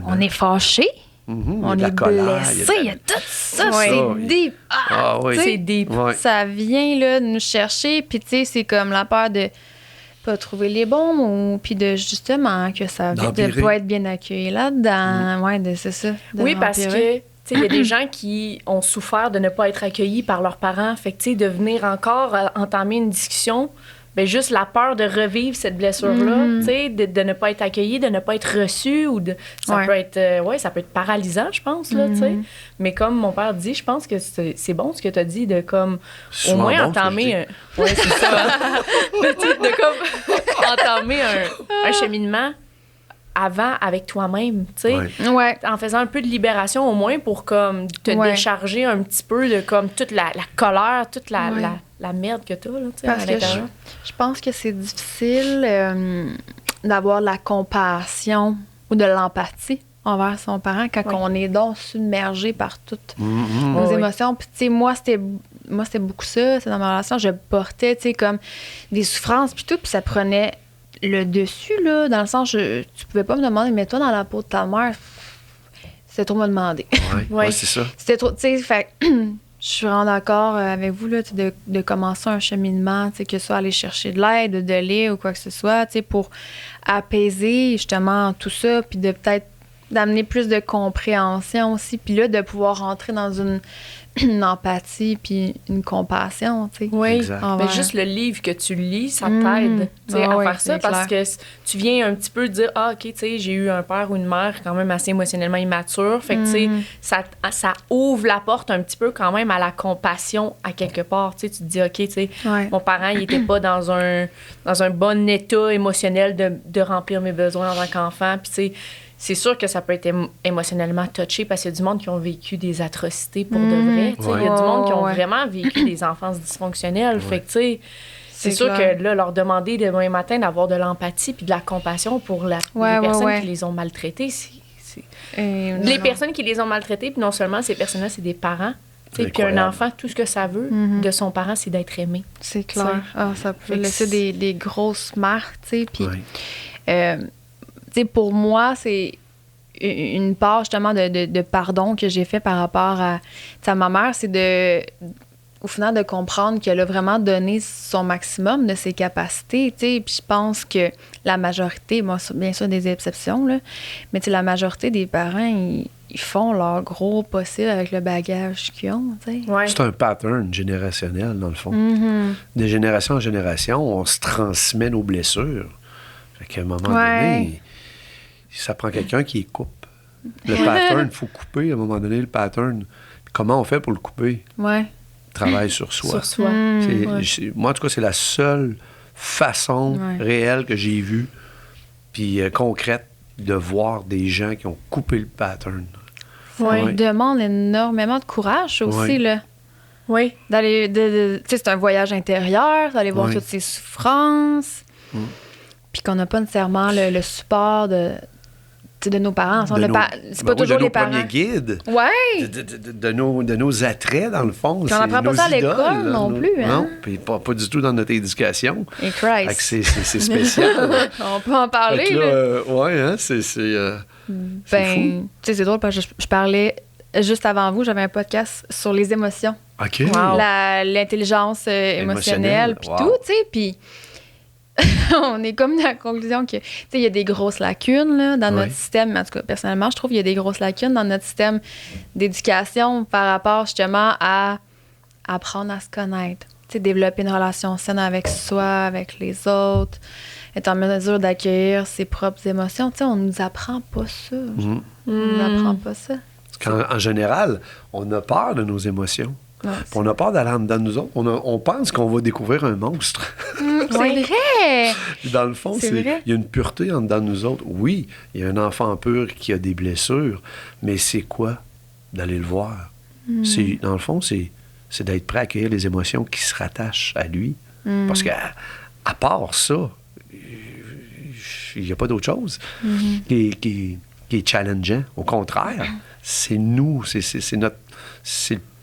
on est fâché, On Il y a de la est colère, blessé, il y a tout ça, Ouais. c'est deep. Ah oui. C'est deep. Ouais. Ça vient là, nous chercher, puis tu sais, c'est comme la peur de pas trouver les bons mots, puis de justement que ça vient de D'empirer. pas être bien accueilli là-dedans. Ouais, c'est ça. de Oui, parce empirer. que il y a des gens qui ont souffert de ne pas être accueillis par leurs parents. Fait que, tu sais, de venir encore entamer une discussion, ben juste la peur de revivre cette blessure-là, tu sais, de ne pas être accueilli, de ne pas être reçu, ou de ça Ouais. peut être ça peut être paralysant, je pense, là, tu sais. Mais comme mon père dit, je pense que c'est bon ce que tu as dit, de comme C'est au souvent moins bon, ce que entamer je ouais, c'est ça. Mais tu sais, de comme entamer un cheminement avant avec toi-même, tu sais. Ouais. Ouais. En faisant un peu de libération au moins pour comme te Ouais. décharger un petit peu de comme toute la colère, toute la, Ouais. la merde que t'as, là, tu sais, Parce à que l'intérieur. je pense que c'est difficile d'avoir de la compassion ou de l'empathie envers son parent quand Oui. on est donc submergé par toutes Mhm. nos Oui. émotions. Puis, tu sais, moi, c'était beaucoup ça. C'est dans ma relation, je portais, tu sais, comme des souffrances, puis tout, puis ça prenait le dessus, là, dans le sens, tu pouvais pas me demander, mais toi, dans la peau de ta mère, c'était trop me demander. Ouais, Ouais. ouais, c'est ça. C'était trop, tu sais, fait que je suis vraiment d'accord avec vous, là, tu sais, de commencer un cheminement, tu sais, que ce soit aller chercher de l'aide, de lait ou quoi que ce soit, tu sais, pour apaiser justement tout ça, puis de peut-être d'amener plus de compréhension aussi, puis là, de pouvoir rentrer dans une empathie puis une compassion, tu sais. Oui, Exact. mais envers- juste le livre que tu lis, ça Mhm. t'aide tu sais, Ah à oui, faire ça c'est parce clair. que tu viens un petit peu dire ah ok tu sais j'ai eu un père ou une mère quand même assez émotionnellement immature, fait que tu sais Mhm. ça ouvre la porte un petit peu quand même à la compassion à quelque part, tu sais tu te dis ok tu sais Ouais. mon parent il était pas dans un bon état émotionnel de remplir mes besoins en tant qu'enfant, puis tu sais c'est sûr que ça peut être émotionnellement touché parce qu'il y a du monde qui ont vécu des atrocités pour de vrai. Tu sais. Il y a du monde qui ont Ouais. vraiment vécu des enfances dysfonctionnelles. Fait que, tu sais, c'est sûr clair. que là, leur demander demain matin d'avoir de l'empathie puis de la compassion pour les Ouais, personnes ouais. qui les ont maltraités, Et les non. personnes qui les ont maltraités, puis non seulement ces personnes-là, c'est des parents. Tu sais, puis un Incroyable. enfant, tout ce que ça veut de son parent, c'est d'être aimé. C'est clair. Ah, ça peut Fait que laisser des grosses marques, tu sais. Puis, Ouais. tu sais, pour moi, c'est une part justement de pardon que j'ai fait par rapport à, tu sais, à ma mère, c'est au final de comprendre qu'elle a vraiment donné son maximum de ses capacités, tu sais. Puis je pense que la majorité, bon, bien sûr des exceptions, là, mais tu sais, la majorité des parents, ils font leur gros possible avec le bagage qu'ils ont, tu sais. Ouais. C'est un pattern générationnel, dans le fond. Mhm. De génération en génération, on se transmet nos blessures. Fait qu'à un moment Ouais. donné, ça prend quelqu'un qui les coupe. Le pattern, il faut couper à un moment donné le pattern. Comment on fait pour le couper? Ouais. Travail sur soi. Sur soi. C'est- Ouais. moi, en tout cas, c'est la seule façon Ouais. réelle que j'ai vue, puis concrète, de voir des gens qui ont coupé le pattern. Ça Ouais. demande énormément de courage aussi, Ouais. là. Oui. D'aller, tu sais, c'est un voyage intérieur, d'aller voir Ouais. toutes ces souffrances. Puis qu'on n'a pas nécessairement le support tu sais, de nos parents. De nos- C'est ben pas oui, toujours de nos les parents. premiers guides. Ouais! De nos attraits, dans le fond. Puis on c'est n'apprend pas nos ça à l'école idoles, là, non plus, hein? Non, puis pas du tout dans notre éducation. Et Fait que Christ. c'est spécial. On peut en parler, Fait que là. là, ouais, hein, c'est fou. Ben, tu sais, c'est drôle parce que je parlais juste avant vous, j'avais un podcast sur les émotions. OK. Wow. L'intelligence émotionnelle, Émotionnelle, puis wow. tout, tu sais, puis on est comme dans la conclusion que, tu sais, il y a des grosses lacunes là, dans Ouais. notre système, mais en tout cas, personnellement, je trouve qu'il y a des grosses lacunes dans notre système d'éducation par rapport justement à apprendre à se connaître, tu sais, développer une relation saine avec soi, avec les autres, être en mesure d'accueillir ses propres émotions, tu sais, on nous apprend pas ça. Mhm. On nous apprend pas ça. En général, on a peur de nos émotions. Ouais, Puis on a peur d'aller en dedans de nous autres. On pense qu'on va découvrir un monstre. c'est vrai! Puis dans le fond, C'est vrai. il y a une pureté en dedans de nous autres. Oui, il y a un enfant pur qui a des blessures, mais c'est quoi d'aller le voir? Dans le fond, c'est d'être prêt à accueillir les émotions qui se rattachent à lui. Parce qu'à part ça, il n'y a pas d'autre chose qui est challengeant. Au contraire, c'est nous,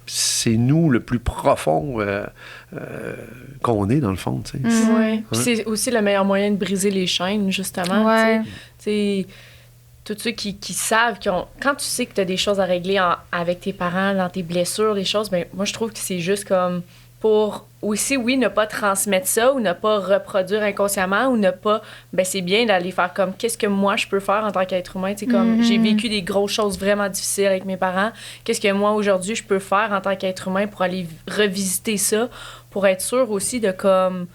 c'est nous le plus profond qu'on est, dans le fond. Tu sais. Ouais. Puis c'est aussi le meilleur moyen de briser les chaînes, justement. Ouais. Tu sais, tous ceux qui savent, quand tu sais que tu as des choses à régler avec tes parents, dans tes blessures, les choses, ben moi, je trouve que c'est juste comme pour aussi, oui, ne pas transmettre ça ou ne pas reproduire inconsciemment ou ne pas... Ben c'est bien d'aller faire comme, qu'est-ce que moi, je peux faire en tant qu'être humain? Tu sais, comme, j'ai vécu des grosses choses vraiment difficiles avec mes parents. Qu'est-ce que moi, aujourd'hui, je peux faire en tant qu'être humain pour aller revisiter ça, pour être sûr aussi de comme...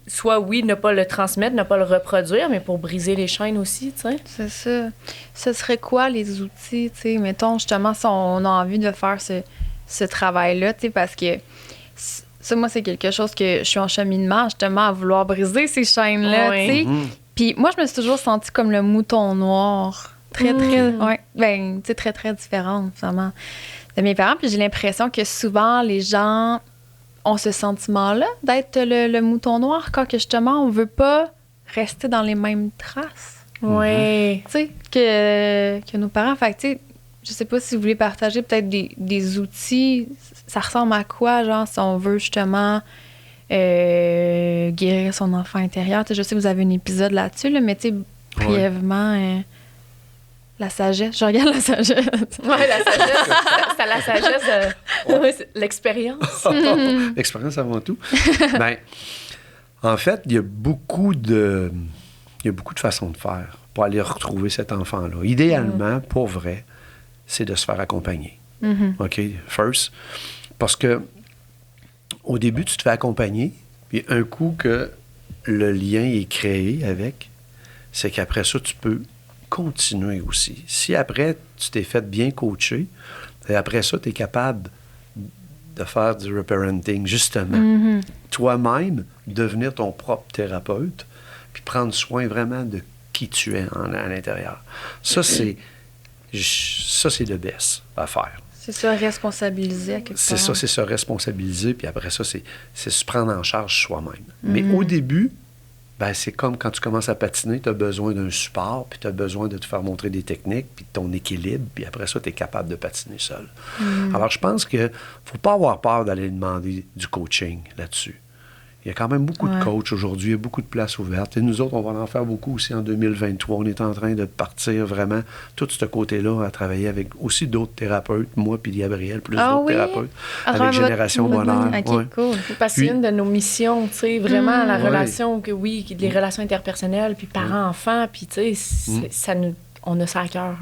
Soit, oui, ne pas le transmettre, ne pas le reproduire, mais pour briser les chaînes aussi, tu sais. C'est ça. Ce serait quoi les outils, tu sais, mettons, justement, si on a envie de faire ce travail-là, tu sais, parce que ça, moi, c'est quelque chose que je suis en cheminement, justement, à vouloir briser ces chaînes-là, tu sais. Puis moi, je me suis toujours sentie comme le mouton noir. Très, ouais. Ben, tu sais, très, très différente, vraiment, de mes parents. Puis j'ai l'impression que souvent, les gens ont ce sentiment-là d'être le mouton noir quand que justement on veut pas rester dans les mêmes traces. Oui. Tu sais, que nos parents. Fait que, tu sais, je sais pas si vous voulez partager peut-être des outils. Ça ressemble à quoi, genre, si on veut justement guérir son enfant intérieur. Tu sais, je sais que vous avez un épisode là-dessus, là, mais tu sais, brièvement... la sagesse. Je regarde la sagesse. Oui, la sagesse. C'est la sagesse. L'expérience. L'expérience avant tout. Bien, en fait, il y a beaucoup de façons de faire pour aller retrouver cet enfant-là. Idéalement, pour vrai, c'est de se faire accompagner. OK? First. Parce que au début, tu te fais accompagner, puis un coup que le lien est créé avec, c'est qu'après ça, tu peux continuer aussi. Si après, tu t'es fait bien coacher, et après ça, tu es capable de faire du reparenting, justement. Toi-même, devenir ton propre thérapeute, puis prendre soin vraiment de qui tu es à l'intérieur. Ça, c'est le best à faire. C'est ça, responsabiliser à quelque part. C'est ça, c'est se responsabiliser, puis après ça, c'est se prendre en charge soi-même. Mais au début, ben, c'est comme quand tu commences à patiner, tu as besoin d'un support, puis tu as besoin de te faire montrer des techniques, puis de ton équilibre, puis après ça, tu es capable de patiner seul. Alors, je pense qu'il ne faut pas avoir peur d'aller demander du coaching là-dessus. Il y a quand même beaucoup de coachs aujourd'hui, il y a beaucoup de places ouvertes. Et nous autres, on va en faire beaucoup aussi en 2023. On est en train de partir vraiment tout ce côté-là à travailler avec aussi d'autres thérapeutes, moi puis Gabriel, plus d'autres thérapeutes, avec Génération Bonheur. OK, cool. Parce que c'est une de nos missions, tu sais, vraiment la relation, les relations interpersonnelles, puis parents-enfants, puis tu sais, on a ça à cœur.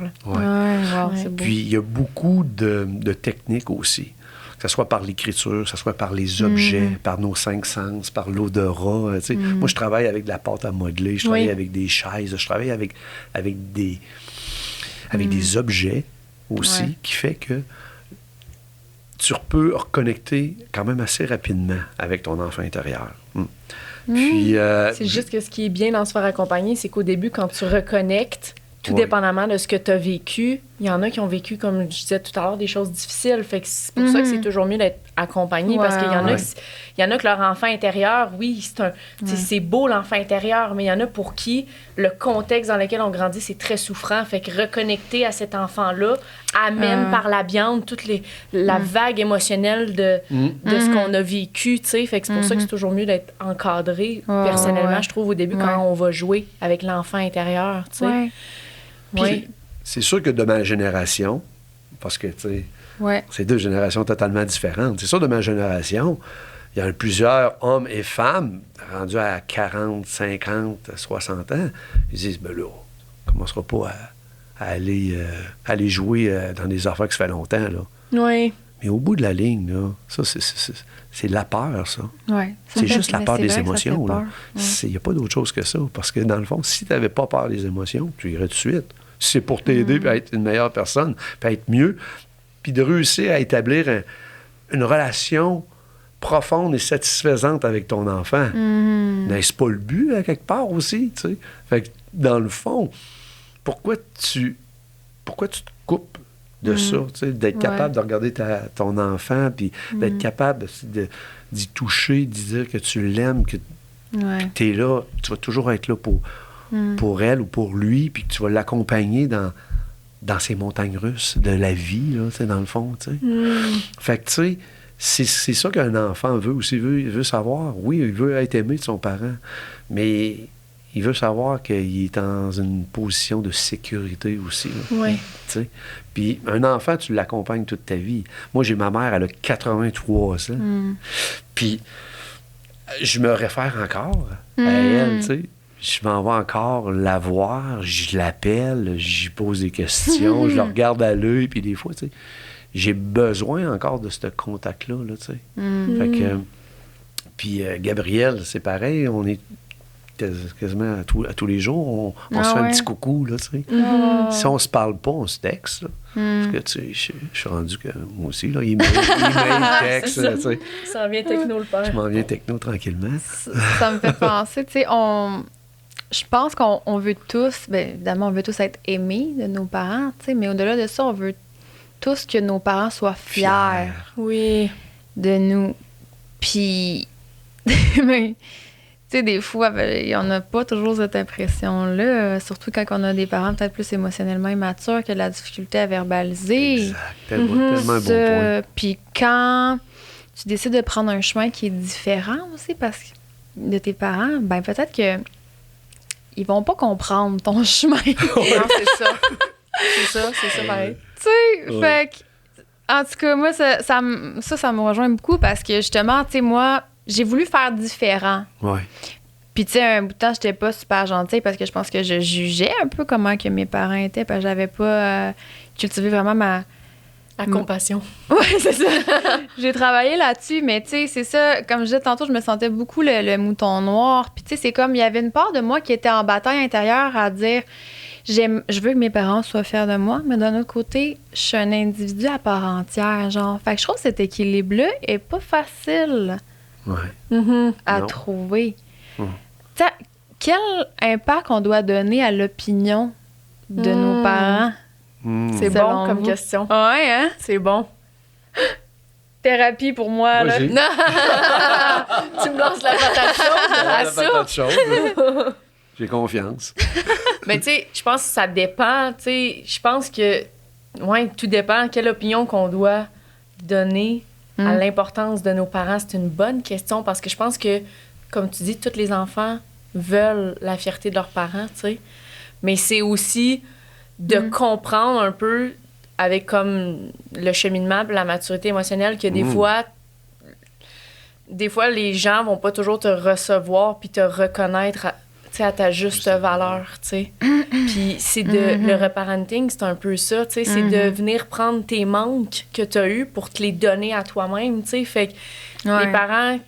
C'est beau. Puis il y a beaucoup de techniques aussi. Que ce soit par l'écriture, que ce soit par les objets, par nos 5 sens, par l'odorat. Moi, je travaille avec de la pâte à modeler, je travaille avec des chaises, je travaille avec des objets aussi, qui fait que tu peux reconnecter quand même assez rapidement avec ton enfant intérieur. Puis, c'est juste que ce qui est bien dans se faire accompagner, c'est qu'au début, quand tu reconnectes, tout dépendamment de ce que tu as vécu, il y en a qui ont vécu, comme je disais tout à l'heure, des choses difficiles. Fait que c'est pour ça que c'est toujours mieux d'être accompagné, parce qu'il y en a que leur enfant intérieur, oui, c'est beau l'enfant intérieur, mais il y en a pour qui le contexte dans lequel on grandit, c'est très souffrant. Fait que reconnecter à cet enfant-là amène par la viande toute la vague émotionnelle de ce qu'on a vécu, tu sais. Fait que c'est pour ça que c'est toujours mieux d'être encadré, personnellement, je trouve, au début, quand on va jouer avec l'enfant intérieur, tu sais. Puis, c'est sûr que de ma génération, parce que, tu sais, c'est 2 générations totalement différentes. C'est sûr, de ma génération, il y a plusieurs hommes et femmes rendus à 40, 50, 60 ans. Ils disent, ben là, on ne commencera pas à aller jouer dans des affaires qui se fait longtemps, là. Oui. Mais au bout de la ligne, là, ça, c'est la peur, ça. Ouais. C'est juste la peur des émotions, là. Il n'y a pas d'autre chose que ça. Parce que, dans le fond, si tu n'avais pas peur des émotions, tu irais tout de suite. Si c'est pour t'aider puis à être une meilleure personne, puis à être mieux, puis de réussir à établir une relation profonde et satisfaisante avec ton enfant. N'est-ce pas le but, à quelque part aussi, tu sais? Fait que, dans le fond, pourquoi tu te coupes de ça, tu sais, d'être capable de regarder ton enfant, puis d'être capable d'y toucher, d'y dire que tu l'aimes, que tu es là, tu vas toujours être là pour elle ou pour lui, puis que tu vas l'accompagner dans ces montagnes russes de la vie, là, tu sais, dans le fond, tu sais. Fait que, tu sais, c'est ça qu'un enfant veut aussi. Il veut savoir. Oui, il veut être aimé de son parent, mais il veut savoir qu'il est dans une position de sécurité aussi. Oui. Puis un enfant, tu l'accompagnes toute ta vie. Moi, j'ai ma mère, elle a 83 ans. Puis je me réfère encore à elle, tu sais. Je m'en vais encore la voir, je l'appelle, j'y pose des questions, je la regarde à l'œil, puis des fois, tu sais, j'ai besoin encore de ce contact-là, là, tu sais. Fait que... Puis Gabriel, c'est pareil, on est quasiment à tous les jours, on se fait un petit coucou, là, tu sais. Si on se parle pas, on se texte, là. Parce que, tu sais, je suis rendu que moi aussi, là, email, texte, tu sais. Ça en vient techno, le père. Je m'en viens techno tranquillement. Ça me fait penser, tu sais, je pense qu'on veut tous, bien évidemment, on veut tous être aimés de nos parents, tu sais, mais au-delà de ça, on veut tous que nos parents soient fiers oui. de nous. Puis, tu sais, des fois, il n'y en a pas toujours cette impression-là, surtout quand on a des parents peut-être plus émotionnellement immatures que de la difficulté à verbaliser. Exact. Tellement un bon point. Puis quand tu décides de prendre un chemin qui est différent aussi de tes parents, ben peut-être que ils vont pas comprendre ton chemin. Non, c'est ça. C'est ça, pareil. Tu sais, fait que, en tout cas, moi, ça me rejoint beaucoup parce que justement, tu sais, moi, j'ai voulu faire différent. Ouais. Puis, tu sais, un bout de temps, j'étais pas super gentille parce que je pense que je jugeais un peu comment que mes parents étaient parce que j'avais pas cultivé vraiment la compassion. Oui, c'est ça. J'ai travaillé là-dessus, mais tu sais, c'est ça. Comme je disais tantôt, je me sentais beaucoup le mouton noir. Puis, tu sais, c'est comme, il y avait une part de moi qui était en bataille intérieure à dire, je veux que mes parents soient fiers de moi, mais d'un autre côté, je suis un individu à part entière, genre. Fait que je trouve que cet équilibre-là est pas facile à trouver. Tu sais, quel impact on doit donner à l'opinion de nos parents? C'est bon comme question. Ouais, hein? C'est bon. Thérapie pour moi, là. Tu me lances la patate chaude. J'ai confiance. Mais tu sais, je pense que ça dépend. Tu sais, je pense que, tout dépend. Quelle opinion qu'on doit donner à l'importance de nos parents, c'est une bonne question parce que je pense que, comme tu dis, tous les enfants veulent la fierté de leurs parents, tu sais. Mais c'est aussi de comprendre un peu avec comme le cheminement, la maturité émotionnelle que des fois les gens vont pas toujours te recevoir puis te reconnaître à ta juste valeur, tu sais. Puis c'est le reparenting, c'est un peu ça, tu sais, c'est de venir prendre tes manques que tu as eus pour te les donner à toi-même, tu sais. Fait que les parents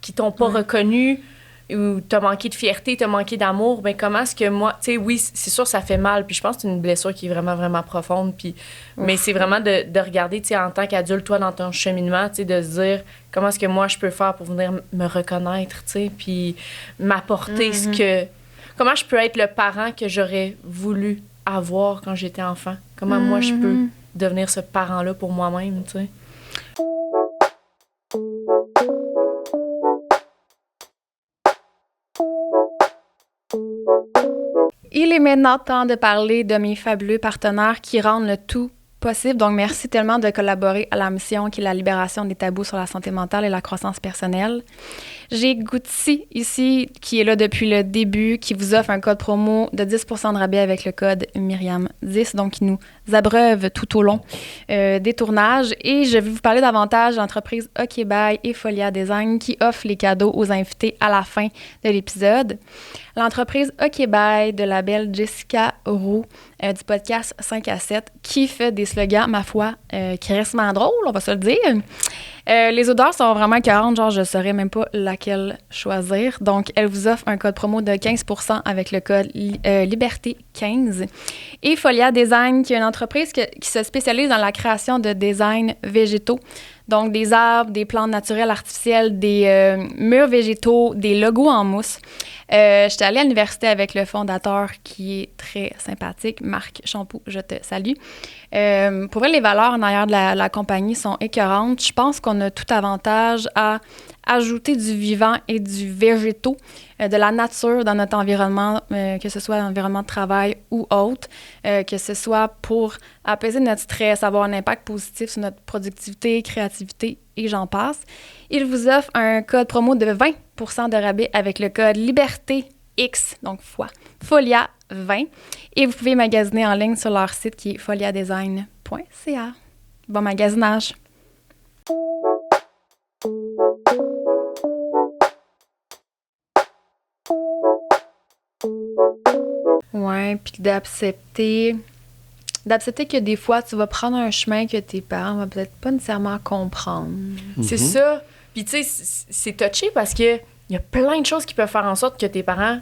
qui t'ont pas reconnu ou t'as manqué de fierté, t'as manqué d'amour, ben comment est-ce que moi... Tu sais, oui, c'est sûr, ça fait mal, puis je pense que c'est une blessure qui est vraiment, vraiment profonde, puis... Mais c'est vraiment de regarder, tu sais, en tant qu'adulte, toi, dans ton cheminement, tu sais, de se dire comment est-ce que moi, je peux faire pour venir me reconnaître, tu sais, puis m'apporter ce que... Comment je peux être le parent que j'aurais voulu avoir quand j'étais enfant? Comment moi, je peux devenir ce parent-là pour moi-même, tu sais? Il est maintenant temps de parler de mes fabuleux partenaires qui rendent le tout possible. Donc, merci tellement de collaborer à la mission qui est la libération des tabous sur la santé mentale et la croissance personnelle. J'ai Gucci ici, qui est là depuis le début, qui vous offre un code promo de 10% de rabais avec le code Myriam10, donc qui nous abreuve tout au long des tournages. Et je vais vous parler davantage de l'entreprise OK Bye et Folia Design qui offre les cadeaux aux invités à la fin de l'épisode. L'entreprise OK Bye de la belle Jessica Roux du podcast 5 à 7 qui fait des slogans, ma foi, crissement drôles, on va se le dire. Les odeurs sont vraiment écœurantes, genre je ne saurais même pas laquelle choisir. Donc, elle vous offre un code promo de 15% avec le code Liberté15. Et Folia Design, qui est une entreprise qui se spécialise dans la création de designs végétaux. Donc, des arbres, des plantes naturelles artificielles, des murs végétaux, des logos en mousse. J'étais allée à l'université avec le fondateur qui est très sympathique, Marc Champoux, je te salue. Pour vrai, les valeurs en arrière de la compagnie sont écœurantes. Je pense qu'on a tout avantage à ajouter du vivant et du végétaux, de la nature dans notre environnement, que ce soit l'environnement de travail ou autre, que ce soit pour apaiser notre stress, avoir un impact positif sur notre productivité, créativité et j'en passe. Il vous offre un code promo de 20% de rabais avec le code Liberté X, donc fois, Folia 20. Et vous pouvez magasiner en ligne sur leur site qui est foliadesign.ca. Bon magasinage! Ouais, puis d'accepter que des fois, tu vas prendre un chemin que tes parents vont peut-être pas nécessairement comprendre. C'est ça. Puis tu sais, c'est touché parce que il y a plein de choses qui peuvent faire en sorte que tes parents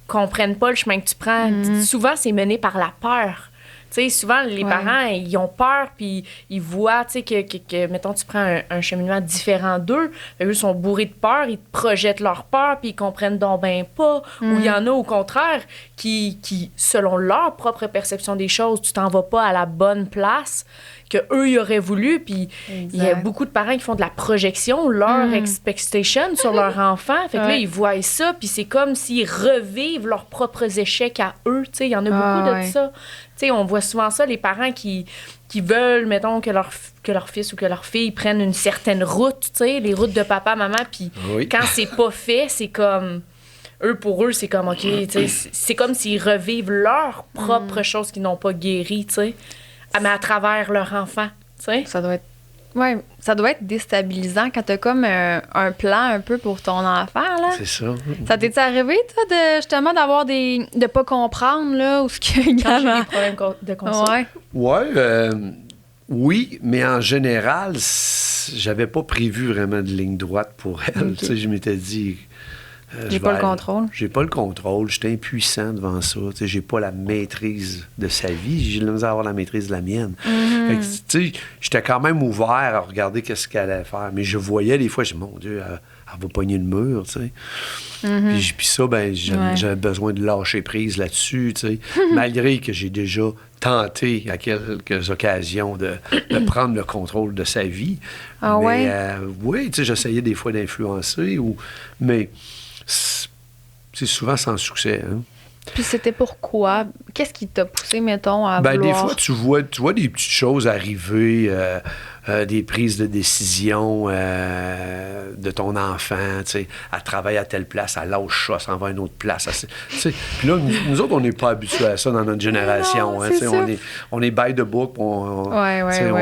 comprennent pas le chemin que tu prends. Souvent, c'est mené par la peur. Tu sais, souvent, les parents, ils ont peur, puis ils voient, tu sais, que mettons, tu prends un cheminement différent d'eux, eux sont bourrés de peur, ils te projettent leur peur, puis ils comprennent donc ben pas. Ou il y en a, au contraire, qui, selon leur propre perception des choses, tu t'en vas pas à la bonne place que eux ils auraient voulu. Puis il y a beaucoup de parents qui font de la projection, leur expectation sur leur enfant. Fait que là, ils voient ça, puis c'est comme s'ils revivent leurs propres échecs à eux. Tu sais, il y en a beaucoup de ça. Tu sais, on voit souvent ça, les parents qui veulent, mettons, que leur fils ou que leur fille prenne une certaine route, tu sais, les routes de papa, maman, puis quand c'est pas fait, c'est comme... Pour eux, c'est comme, OK, tu sais, c'est comme s'ils revivent leurs propres choses qu'ils n'ont pas guéries, tu sais, mais à travers leur enfant, tu sais. Ça doit être déstabilisant quand t'as comme un plan un peu pour ton enfant, là. C'est ça. Ça t'est arrivé, toi, justement, de pas comprendre, là, ou ce que... Quand j'ai des problèmes de conscience. Oui, mais en général, j'avais pas prévu vraiment de ligne droite pour elle. Tu sais, je m'étais dit... J'ai pas le contrôle. J'ai pas le contrôle. J'étais impuissant devant ça. Tu sais, j'ai pas la maîtrise de sa vie. J'ai le misère à avoir la maîtrise de la mienne. Fait que, tu sais, j'étais quand même ouvert à regarder qu'est-ce qu'elle allait faire. Mais je voyais des fois, je dis, mon Dieu, elle va pogner le mur, tu sais. Puis ça, ben, j'avais besoin de lâcher prise là-dessus, tu sais. Malgré que j'ai déjà tenté à quelques occasions de prendre le contrôle de sa vie. Ah mais, oui, tu sais, j'essayais des fois d'influencer, mais c'est souvent sans succès, hein. Puis c'était pourquoi? Qu'est-ce qui t'a poussé, mettons, à vouloir... Des fois, tu vois des petites choses arriver, des prises de décision de ton enfant, tu sais, elle travaille à telle place, elle lâche ça, s'en va à une autre place. Puis là, nous autres, on n'est pas habitués à ça dans notre génération. Non, hein, on est by the book, on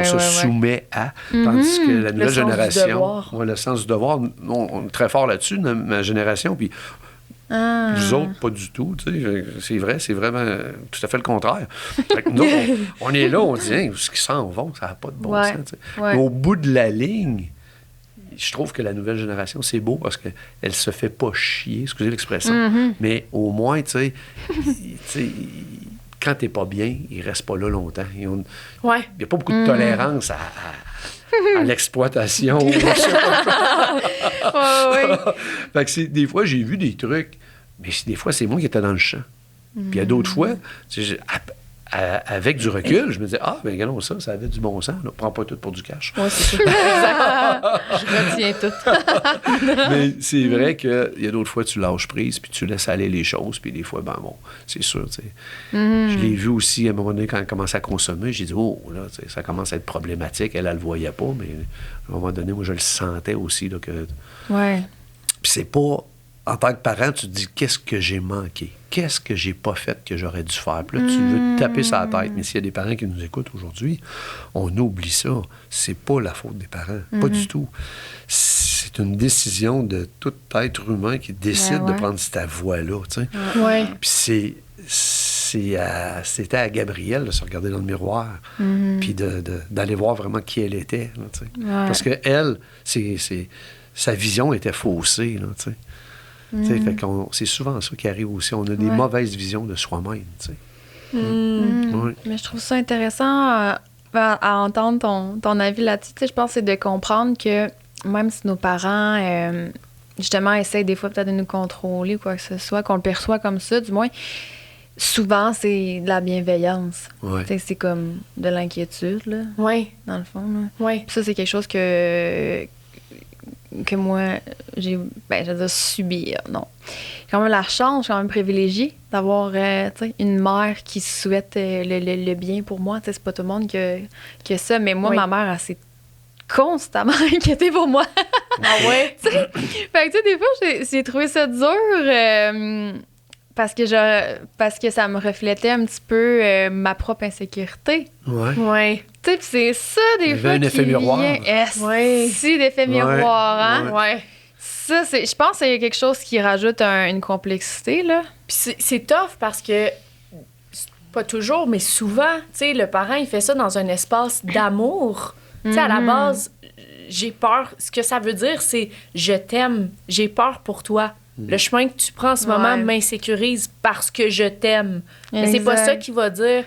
se soumet à. Tandis que la nouvelle génération, le sens du devoir, on est très fort là-dessus, ma génération, puis... Nous autres, pas du tout. C'est vrai, c'est vraiment tout à fait le contraire. Fait que nous, on est là, on dit, hein, ce qui s'en vont, ça n'a pas de bon sens. Mais au bout de la ligne, je trouve que la nouvelle génération, c'est beau parce qu'elle se fait pas chier, excusez l'expression, mais au moins, tu sais, quand t'es pas bien, il reste pas là longtemps. Il n'y a pas beaucoup de tolérance à l'exploitation. Fait que des fois, j'ai vu des trucs, mais des fois, c'est moi qui étais dans le champ. Puis il y a d'autres fois, avec du recul, je me disais, ben regardons ça avait du bon sens. Là. Prends pas tout pour du cash. Oui, c'est ça. Exactement. Je retiens tout. Mais c'est vrai qu'il y a d'autres fois, tu lâches prise, puis tu laisses aller les choses, puis des fois, c'est sûr, tu sais. Je l'ai vu aussi, à un moment donné, quand elle commençait à consommer, j'ai dit, là, ça commence à être problématique. Elle le voyait pas, mais à un moment donné, moi, je le sentais aussi, là, que... Ouais. Puis c'est pas... En tant que parent, tu te dis, qu'est-ce que j'ai manqué? Qu'est-ce que j'ai pas fait que j'aurais dû faire? Puis là, tu veux te taper sur la tête. Mais s'il y a des parents qui nous écoutent aujourd'hui, on oublie ça. C'est pas la faute des parents. Pas du tout. C'est une décision de tout être humain qui décide de prendre cette voie-là, tu sais. Puis c'était à Gabrielle de se regarder dans le miroir, puis d'aller voir vraiment qui elle était, là, tu sais. Parce que elle, sa vision était faussée, là, tu sais. Fait c'est souvent ça qui arrive aussi. On a des mauvaises visions de soi-même. Mais je trouve ça intéressant à entendre ton avis là-dessus. Je pense que c'est de comprendre que même si nos parents, justement, essayent des fois peut-être de nous contrôler ou quoi que ce soit, qu'on le perçoit comme ça, du moins, souvent, c'est de la bienveillance. C'est comme de l'inquiétude, là, dans le fond. Là. Puis ça, c'est quelque chose que moi, j'ai, je veux dire, subir, non. J'ai quand même la chance, je suis quand même privilégiée d'avoir une mère qui souhaite le bien pour moi. C'est pas tout le monde qui a ça, mais moi, ma mère, elle s'est constamment inquiétée pour moi. Ah ouais? Fait que, des fois, j'ai trouvé ça dur. parce que ça me reflétait un petit peu ma propre insécurité. Ouais. Ouais. Tu sais, puis c'est ça, des fois, un effet miroir. Si, d'effet miroir, hein? Ouais. Ça, je pense qu'il y a quelque chose qui rajoute une complexité, là. Puis c'est tough parce que, pas toujours, mais souvent, tu sais, le parent, il fait ça dans un espace d'amour. Tu sais, à la base, j'ai peur. Ce que ça veut dire, c'est « je t'aime, j'ai peur pour toi ». Le chemin que tu prends en ce moment m'insécurise parce que je t'aime. Mais c'est pas ça qui va dire...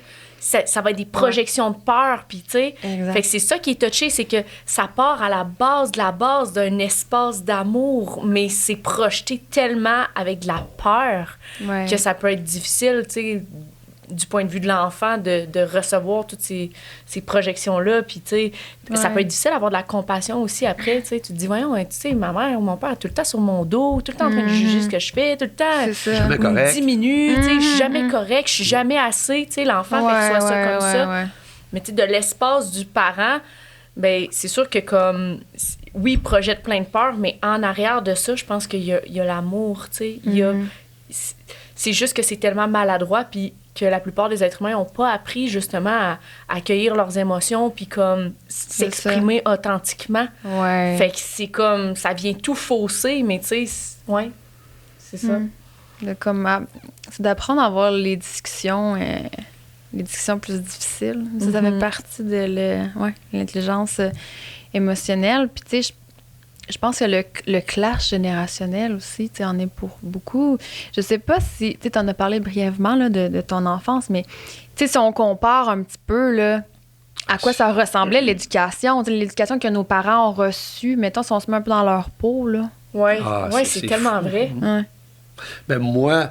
Ça va être des projections de peur, puis tu sais... Fait que c'est ça qui est touché, c'est que ça part à la base de la base d'un espace d'amour, mais c'est projeté tellement avec de la peur que ça peut être difficile, tu sais, du point de vue de l'enfant, de recevoir toutes ces projections-là, puis tu sais, ça peut être difficile d'avoir de la compassion aussi après, tu sais, tu te dis, voyons, tu sais, ma mère ou mon père est tout le temps sur mon dos, tout le temps en train de juger ce que je fais, tout le temps, jamais correct. diminue, tu sais, je suis jamais correct, je suis jamais assez, tu sais, l'enfant perçoit ça comme ça. Mais tu sais, de l'espace du parent, ben c'est sûr que comme, oui, il projette plein de peurs, mais en arrière de ça, je pense qu'il y a l'amour, tu sais, il y a... C'est juste que c'est tellement maladroit, puis que la plupart des êtres humains n'ont pas appris justement à accueillir leurs émotions puis comme s'exprimer authentiquement. Ouais. Fait que c'est comme, ça vient tout fausser, mais tu sais, c'est ça. C'est d'apprendre à avoir les discussions plus difficiles. Ça fait partie de l'intelligence émotionnelle. Puis tu sais, je pense que le clash générationnel aussi, tu sais, en est pour beaucoup. Je sais pas si, tu sais, t'en as parlé brièvement là, de ton enfance, mais tu sais, si on compare un petit peu là, à quoi ça ressemblait l'éducation, l'éducation que nos parents ont reçue, mettons, si on se met un peu dans leur peau, là. Oui, c'est tellement fou. vrai. Ben moi,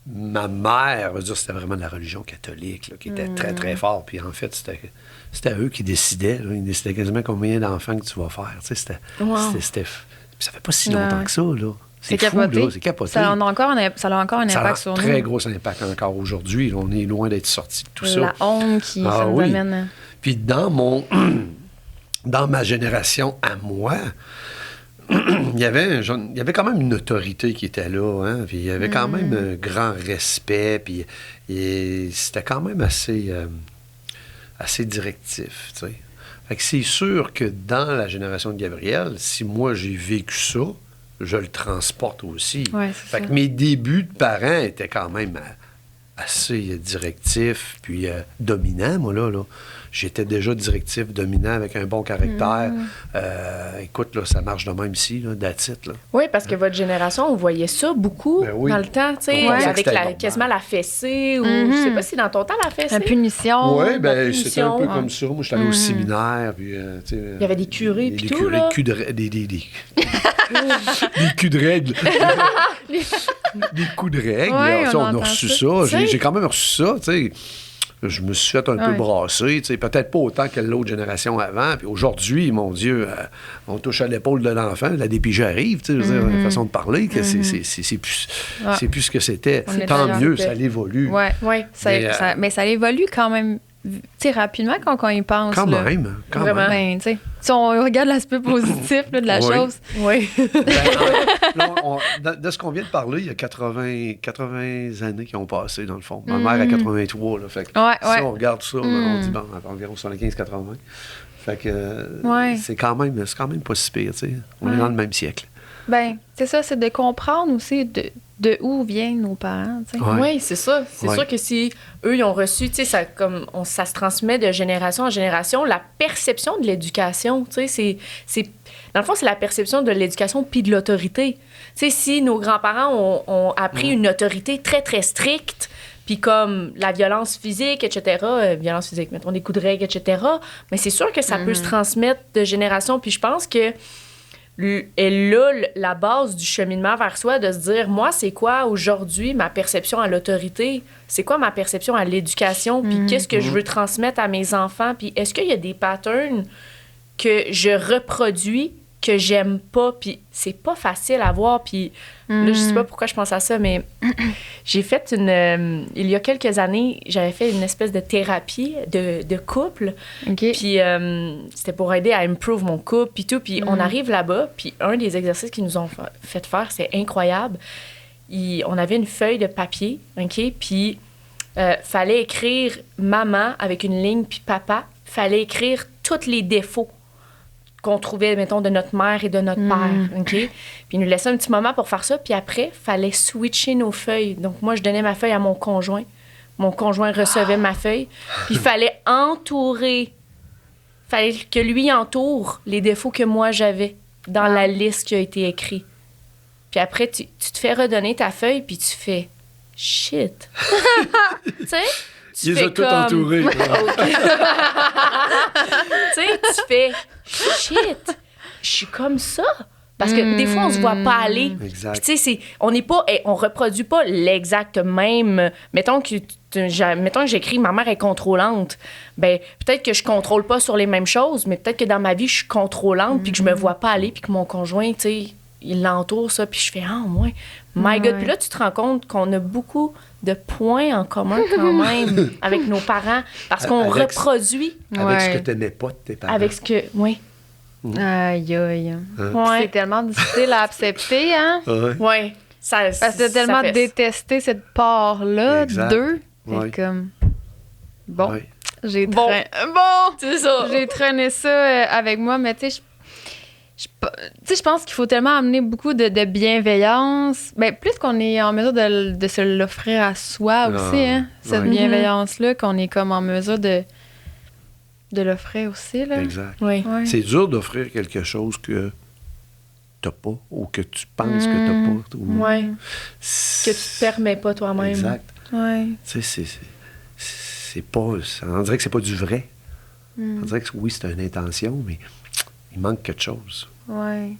ma mère, c'était vraiment de la religion catholique, là, qui était très, très fort. Puis en fait, c'était eux qui décidaient. Là. Ils décidaient quasiment combien d'enfants que tu vas faire. Tu sais, c'était ça fait pas si longtemps que ça, là. C'est fou, capoté. là. C'est capoté. Ça a encore un impact sur nous. Ça a un très gros impact encore aujourd'hui. On est loin d'être sorti de tout ça. La honte qui ça nous amène. Puis dans ma génération à moi, il y avait quand même une autorité qui était là, hein? Puis il y avait quand même un grand respect, puis c'était quand même assez directif, tu sais. Fait que c'est sûr que dans la génération de Gabriel, si moi j'ai vécu ça, je le transporte aussi. Ouais, fait que mes débuts de parents étaient quand même assez directifs, puis dominants, moi, là. J'étais déjà directif, dominant, avec un bon caractère. Écoute, là, ça marche de même ici, là, that's it, là. Oui, parce que votre génération, on voyait ça beaucoup dans le temps, tu sais, avec quasiment la fessée, ou je sais pas si dans ton temps, la fessée. La punition. Oui, bien, c'était un peu comme ça. Moi, j'étais allé au séminaire, puis, tu sais... Il y avait des curés, puis tout, là. Des culs de règle. Des coups de règle. Ouais, on a reçu ça. J'ai quand même reçu ça, tu sais. Je me suis fait un peu brasser, peut-être pas autant que l'autre génération avant. Puis aujourd'hui, mon Dieu, on touche à l'épaule de l'enfant, la DPJ arrive, je veux dire, une façon de parler, que c'est plus ce que c'était. Tant mieux, ça l'évolue. Oui, mais ça évolue quand même rapidement quand on y pense. Quand même. Ben, si on regarde l'aspect positif là, de la chose. Oui. De ce qu'on vient de parler, il y a 80 années qui ont passé, dans le fond. Ma mère a 83. Là, fait que si on regarde ça, on dit, bon, environ 75-80. Fait que c'est quand même pas si pire. On est dans le même siècle. Ben, c'est ça, c'est de comprendre aussi de où viennent nos parents. Oui, c'est ça. C'est sûr que si eux, ils ont reçu, ça se transmet de génération en génération, la perception de l'éducation, dans le fond, c'est la perception de l'éducation puis de l'autorité. Si nos grands-parents ont appris une autorité très, très stricte, puis comme la violence physique, etc., violence physique, mettons des coups de règle, etc., mais c'est sûr que ça peut se transmettre de génération. Puis je pense que est là la base du cheminement vers soi, de se dire, moi, c'est quoi aujourd'hui ma perception à l'autorité? C'est quoi ma perception à l'éducation? Puis qu'est-ce que je veux transmettre à mes enfants? Puis est-ce qu'il y a des patterns que je reproduis que j'aime pas? Puis c'est pas facile à voir. Puis là, je sais pas pourquoi je pense à ça, mais j'ai fait il y a quelques années, j'avais fait une espèce de thérapie de couple. Okay. Puis c'était pour aider à improve mon couple, puis tout. Puis on arrive là-bas, puis un des exercices qu'ils nous ont fait faire, c'est incroyable. on avait une feuille de papier, OK? Puis, fallait écrire maman avec une ligne, puis papa. Fallait écrire tous les défauts qu'on trouvait, mettons, de notre mère et de notre père, OK? Puis il nous laissait un petit moment pour faire ça, puis après, fallait switcher nos feuilles. Donc, moi, je donnais ma feuille à mon conjoint. Mon conjoint recevait ma feuille. Puis il fallait fallait que lui entoure les défauts que moi j'avais dans la liste qui a été écrite. Puis après, tu te fais redonner ta feuille, puis tu fais « shit ». Tu sais? Ils les ont tout entourés. Tu sais, tu fais « shit, je suis comme ça ». Parce que des fois, on se voit pas aller. Exact. Tu sais, on reproduit pas l'exact même. Mettons que j'écris « ma mère est contrôlante ». Ben peut-être que je contrôle pas sur les mêmes choses, mais peut-être que dans ma vie, je suis contrôlante, puis que je me vois pas aller, puis que mon conjoint, tu sais, il l'entoure, ça, puis je fais « ah, ouais, my God ». Puis là, tu te rends compte qu'on a beaucoup de points en commun quand même avec nos parents, parce qu'on reproduit. Avec ce que tu n'aimais pas de tes parents. Avec ce que... Oui. Aïe, aïe. Ouais. C'est tellement difficile à accepter, hein? Ouais. Parce que t'as tellement détesté cette part-là d'eux. Ouais. Comme... Bon, Ouais. C'est ça. j'ai traîné ça avec moi, mais tu sais, je pense qu'il faut tellement amener beaucoup de bienveillance. Ben, plus qu'on est en mesure de se l'offrir à soi aussi, hein, cette bienveillance-là, qu'on est comme en mesure de l'offrir aussi, là. Exact. Oui. Ouais. C'est dur d'offrir quelque chose que t'as pas ou que tu penses que t'as pas. Oui. Que tu te permets pas toi-même. Exact. Ouais. Tu sais, c'est pas... On dirait que c'est pas du vrai. On dirait que oui, c'est une intention, mais il manque quelque chose. Ouais.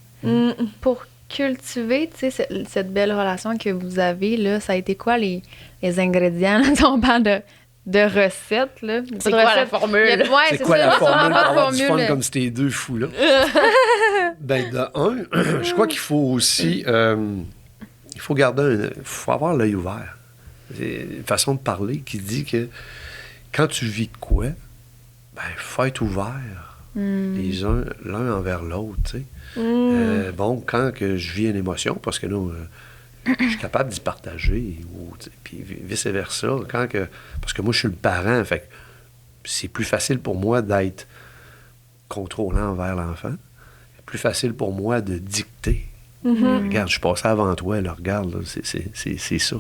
Pour cultiver, tu sais, cette belle relation que vous avez, là, ça a été quoi les ingrédients? Là, si on parle de recettes, là. C'est quoi la formule? C'est quoi la formule pour Pas de avoir du fun formule. comme ces deux fous-là? Ben, de un, je crois qu'il faut aussi... il faut garder faut avoir l'œil ouvert. C'est une façon de parler qui dit que quand tu vis de quoi, ben, faut être ouvert l'un envers l'autre, tu sais. Bon, quand que je vis une émotion, parce que là, je suis capable d'y partager, puis vice-versa. Parce que moi, je suis le parent, fait que c'est plus facile pour moi d'être contrôlant envers l'enfant. C'est plus facile pour moi de dicter. Regarde, je suis passé avant toi, là, regarde, là, c'est ça.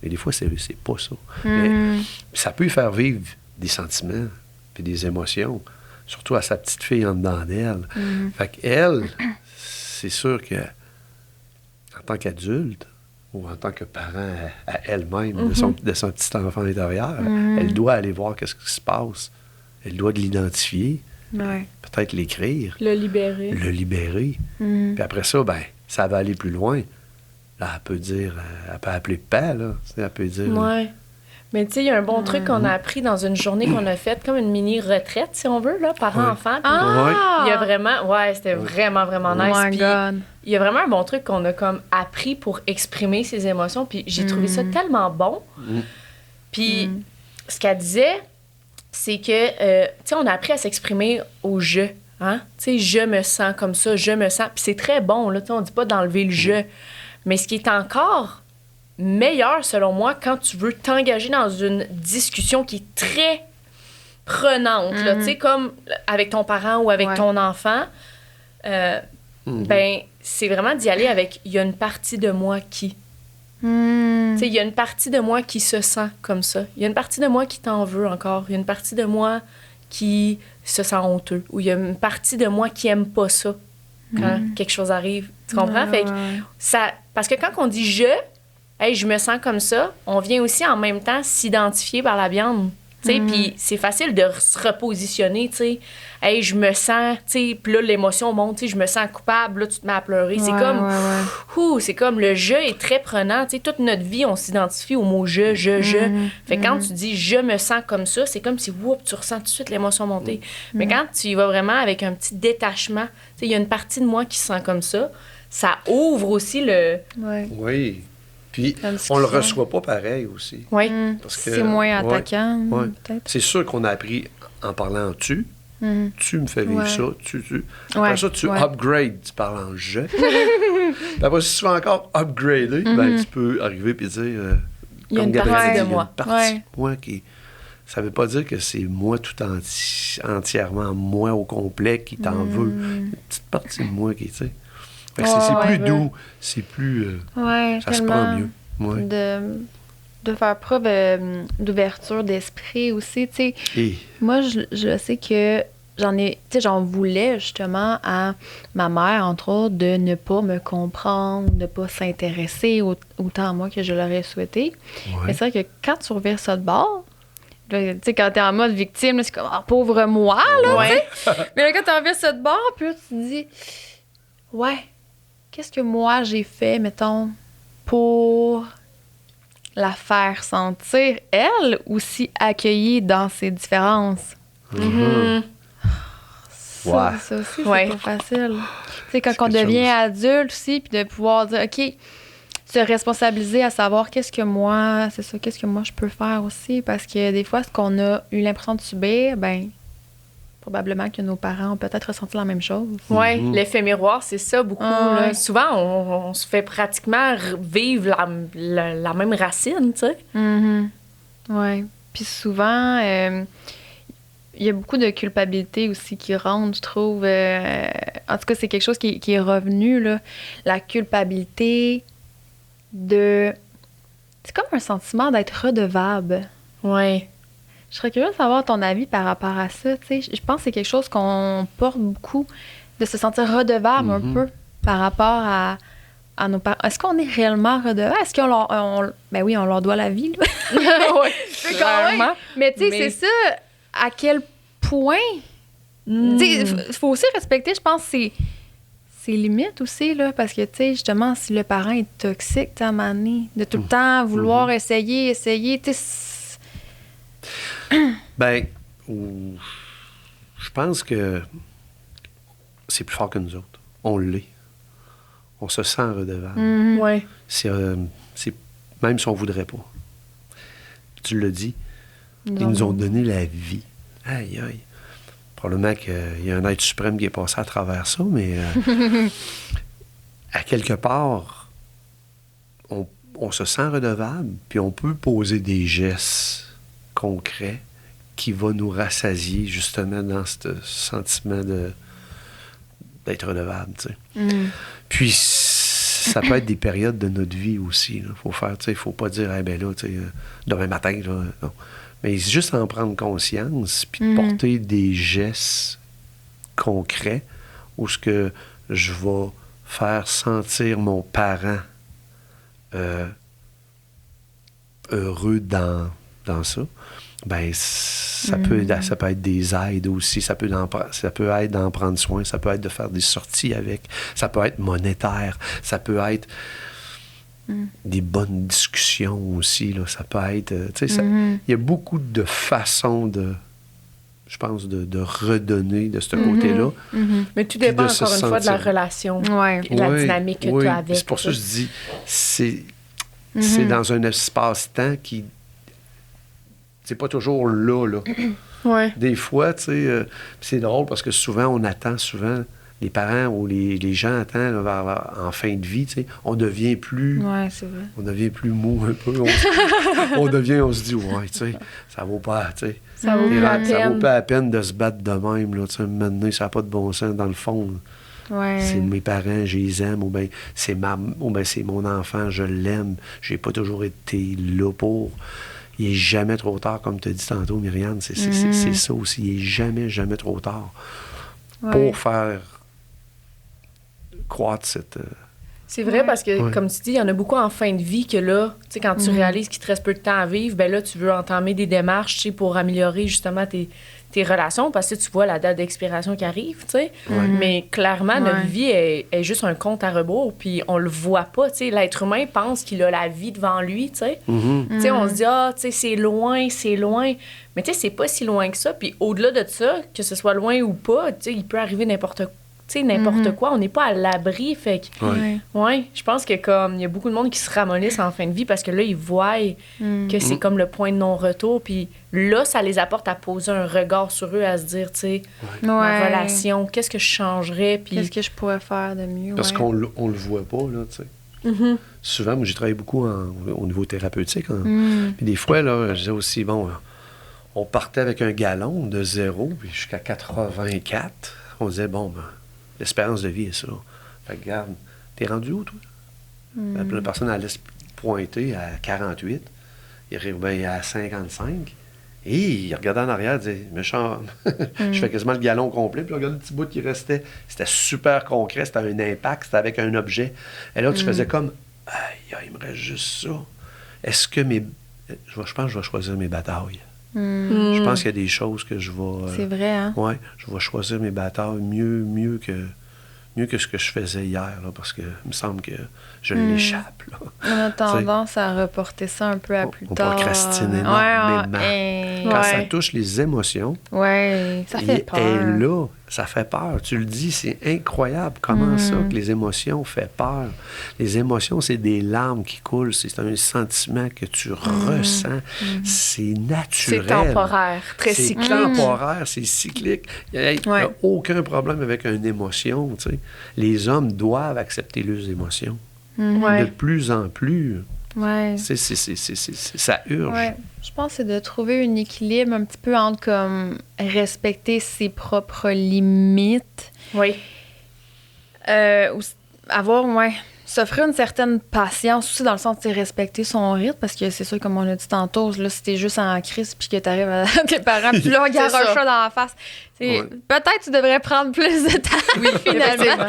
Mais des fois, c'est pas ça. Mais ça peut lui faire vivre des sentiments puis des émotions, surtout à sa petite fille en dedans d'elle. Fait qu'elle, c'est sûr que en tant qu'adulte ou en tant que parent à elle-même de son petit enfant intérieur, elle doit aller voir qu'est-ce qui se passe. Elle doit l'identifier, peut-être l'écrire, Le libérer. Puis après ça, ben, ça va aller plus loin. Là, elle peut dire, elle peut appeler papa, là. Elle peut dire... Ouais. Mais tu sais, il y a un bon truc qu'on a appris dans une journée qu'on a faite, comme une mini-retraite, si on veut, là, parents-enfants. Il y a vraiment... Ouais, c'était vraiment, vraiment nice. Oh my Puis God. il y a vraiment un bon truc qu'on a comme appris pour exprimer ses émotions. Puis j'ai trouvé ça tellement bon. Puis ce qu'elle disait, c'est que, tu sais, on a appris à s'exprimer au « je ». Hein? Tu sais, je me sens comme ça, je me sens... Puis c'est très bon, là, tu sais, on dit pas d'enlever le « je ». Mais ce qui est encore meilleur, selon moi, quand tu veux t'engager dans une discussion qui est très prenante, là, tu sais, comme avec ton parent ou avec ton enfant, ben, c'est vraiment d'y aller avec « il y a une partie de moi qui... » Tu sais, il y a une partie de moi qui se sent comme ça. Il y a une partie de moi qui t'en veut encore. Il y a une partie de moi qui se sent honteux. Ou il y a une partie de moi qui aime pas ça quand quelque chose arrive. Tu comprends? Fait que ça... Parce que quand on dit « je », hey, je me sens comme ça, on vient aussi en même temps s'identifier par la viande. Puis c'est facile de se repositionner, tu sais. Hey, je me sens, tu sais, puis là, l'émotion monte, tu sais, je me sens coupable, là, tu te mets à pleurer. C'est comme, c'est comme le « je » est très prenant, tu sais, toute notre vie, on s'identifie au mot « je ». Fait que quand tu dis « je me sens comme ça », c'est comme si, tu ressens tout de suite l'émotion monter. Mais quand tu y vas vraiment avec un petit détachement, tu sais, il y a une partie de moi qui se sent comme ça, ça ouvre aussi le... Oui. Puis, on le reçoit pas pareil aussi. Oui. Parce que, c'est moins attaquant, peut-être. C'est sûr qu'on a appris en parlant en tu, Tu me fais vivre ça. Après ça, tu ouais. upgrades. Tu parles en je. Puis après, si tu veux encore upgrader, ben, tu peux arriver et dire... Il y a comme une partie Gabriel dit, de il y a moi. une partie de moi qui... Ça veut pas dire que c'est moi tout entièrement, moi au complet qui t'en veut. Une petite partie de moi qui, tu sais... Fait que c'est plus doux, c'est plus... ça se prend mieux. Ouais. De faire preuve d'ouverture d'esprit aussi, tu sais. Et... Moi, je sais que j'en voulais justement à ma mère, entre autres, de ne pas me comprendre, de ne pas s'intéresser autant à moi que je l'aurais souhaité. Ouais. Mais c'est vrai que quand tu revires ça de bord, là, tu sais, quand t'es en mode victime, là, c'est comme « pauvre moi », là, tu sais. Mais là, quand tu revires ça de bord, puis là, tu te dis « ouais, qu'est-ce que moi j'ai fait, mettons, pour la faire sentir, elle, aussi accueillie dans ses différences. » Ça aussi, c'est pas facile. Tu sais, quand on devient adulte aussi, puis de pouvoir dire, OK, se responsabiliser à savoir qu'est-ce que moi je peux faire aussi, parce que des fois, ce qu'on a eu l'impression de subir, ben probablement que nos parents ont peut-être ressenti la même chose. Oui, l'effet miroir, c'est ça beaucoup. Là. Ouais. Souvent, on se fait pratiquement vivre la même racine, tu sais. Oui. Puis souvent, il y a beaucoup de culpabilité aussi qui rentre, je trouve. En tout cas, c'est quelque chose qui est revenu, là. La culpabilité de... C'est comme un sentiment d'être redevable. Oui. Je serais curieuse de savoir ton avis par rapport à ça. Tu sais, je pense que c'est quelque chose qu'on porte beaucoup, de se sentir redevable un peu par rapport à nos parents. Est-ce qu'on est réellement redevable? Est-ce qu'on leur... Ben oui, on leur doit la vie, là. Oui, clairement. Mais tu sais, c'est ça, à quel point... Tu sais, il faut aussi respecter, je pense, ses limites aussi, là, parce que, tu sais, justement, si le parent est toxique, tu sais, à un moment donné, de tout le temps vouloir essayer, tu sais... Ben, je pense que c'est plus fort que nous autres. On l'est. On se sent redevable. Oui. C'est même si on ne voudrait pas. Tu l'as dit, ils nous ont donné la vie. Aïe, aïe. Probablement qu'il y a un être suprême qui est passé à travers ça, mais à quelque part, on se sent redevable, puis on peut poser des gestes concret qui va nous rassasier justement dans ce sentiment d'être redevable, tu sais. Puis ça peut être des périodes de notre vie aussi. Il faut faire, tu sais, il faut pas dire, ben là, tu sais, demain matin, là, non. Mais c'est juste en prendre conscience, puis de porter des gestes concrets où ce que je vais faire sentir mon parent heureux dans ça, ben ça peut être des aides aussi, ça peut être d'en prendre soin, ça peut être de faire des sorties avec, ça peut être monétaire, ça peut être des bonnes discussions aussi, là, ça peut être, tu sais, il y a beaucoup de façons je pense, de redonner de ce côté-là. Mais tout dépend encore une fois de la relation, et la dynamique que tu as avec. C'est pour ça que je dis, c'est dans un espace-temps qui... C'est pas toujours là. Ouais. Des fois, tu sais, c'est drôle parce que souvent, on attend les parents ou les gens attendent en fin de vie, tu sais, on devient plus... Ouais, c'est vrai. On devient plus mou un peu. On se dit, ouais, tu sais, ça vaut pas, tu sais. Ça vaut pas la peine de se battre de même, là, tu sais, maintenant, ça n'a pas de bon sens, dans le fond. Ouais. C'est mes parents, je les aime, ou bien c'est mon enfant, je l'aime. J'ai pas toujours été là pour... Il n'est jamais trop tard, comme tu as dit tantôt, Myriam. C'est ça aussi. Il n'est jamais trop tard pour faire croître cette... C'est vrai parce que, comme tu dis, il y en a beaucoup en fin de vie que là, tu sais, quand tu réalises qu'il te reste peu de temps à vivre, ben là, tu veux entamer des démarches, tu sais, pour améliorer justement tes relations parce que tu vois la date d'expiration qui arrive, tu sais. Mais clairement, notre vie est juste un compte à rebours, puis on le voit pas, tu sais. L'être humain pense qu'il a la vie devant lui, tu sais. Tu sais, on se dit, tu sais, c'est loin. Mais tu sais, c'est pas si loin que ça. Puis au-delà de ça, que ce soit loin ou pas, tu sais, il peut arriver n'importe tu sais, n'importe quoi. On n'est pas à l'abri. Fait que, ouais, je pense que comme il y a beaucoup de monde qui se ramollissent en fin de vie parce que là, ils voient que c'est comme le point de non-retour. Puis là, ça les apporte à poser un regard sur eux, à se dire, tu sais, ma relation, qu'est-ce que je changerais? Puis qu'est-ce que je pourrais faire de mieux? Parce qu'on le voit pas, là, tu sais. Souvent, moi, j'ai travaillé beaucoup au niveau thérapeutique. Puis des fois, là, je disais aussi, bon, on partait avec un gallon de 0 puis jusqu'à 84. On disait, bon, ben, l'espérance de vie est ça. Fait que, regarde, t'es rendu où, toi? La personne allait se pointer à 48. Il arrivait à 55. Et il regardait en arrière, il disait, méchant, je fais quasiment le gallon complet, puis regarde le petit bout qui restait. C'était super concret, c'était un impact, c'était avec un objet. Et là, tu faisais comme, aïe, il me reste juste ça. Est-ce que je pense que je vais choisir mes batailles. Je pense qu'il y a des choses que je vais... C'est vrai, hein? Oui, je vais choisir mes batailles mieux que ce que je faisais hier, là, parce que il me semble que je l'échappe. Là. On a tendance à reporter ça un peu à plus tard. On procrastine énormément. Quand ça touche les émotions, ça fait peur. Et là, ça fait peur. Tu le dis, c'est incroyable comment ça que les émotions fait peur. Les émotions, c'est des larmes qui coulent. C'est un sentiment que tu ressens. C'est naturel. C'est temporaire, très cyclique. C'est temporaire, c'est cyclique. Il n'y a aucun problème avec une émotion. Tu sais. Les hommes doivent accepter leurs émotions. De plus en plus. Ça urge. Ouais. Je pense que c'est de trouver un équilibre un petit peu entre comme respecter ses propres limites. Oui. Avoir, s'offrir une certaine patience aussi dans le sens de respecter son rythme parce que c'est sûr, comme on a dit tantôt, là, si t'es juste en crise puis que t'arrives à tes parents puis là, on regarde un chat dans la face. Peut-être tu devrais prendre plus de temps, finalement.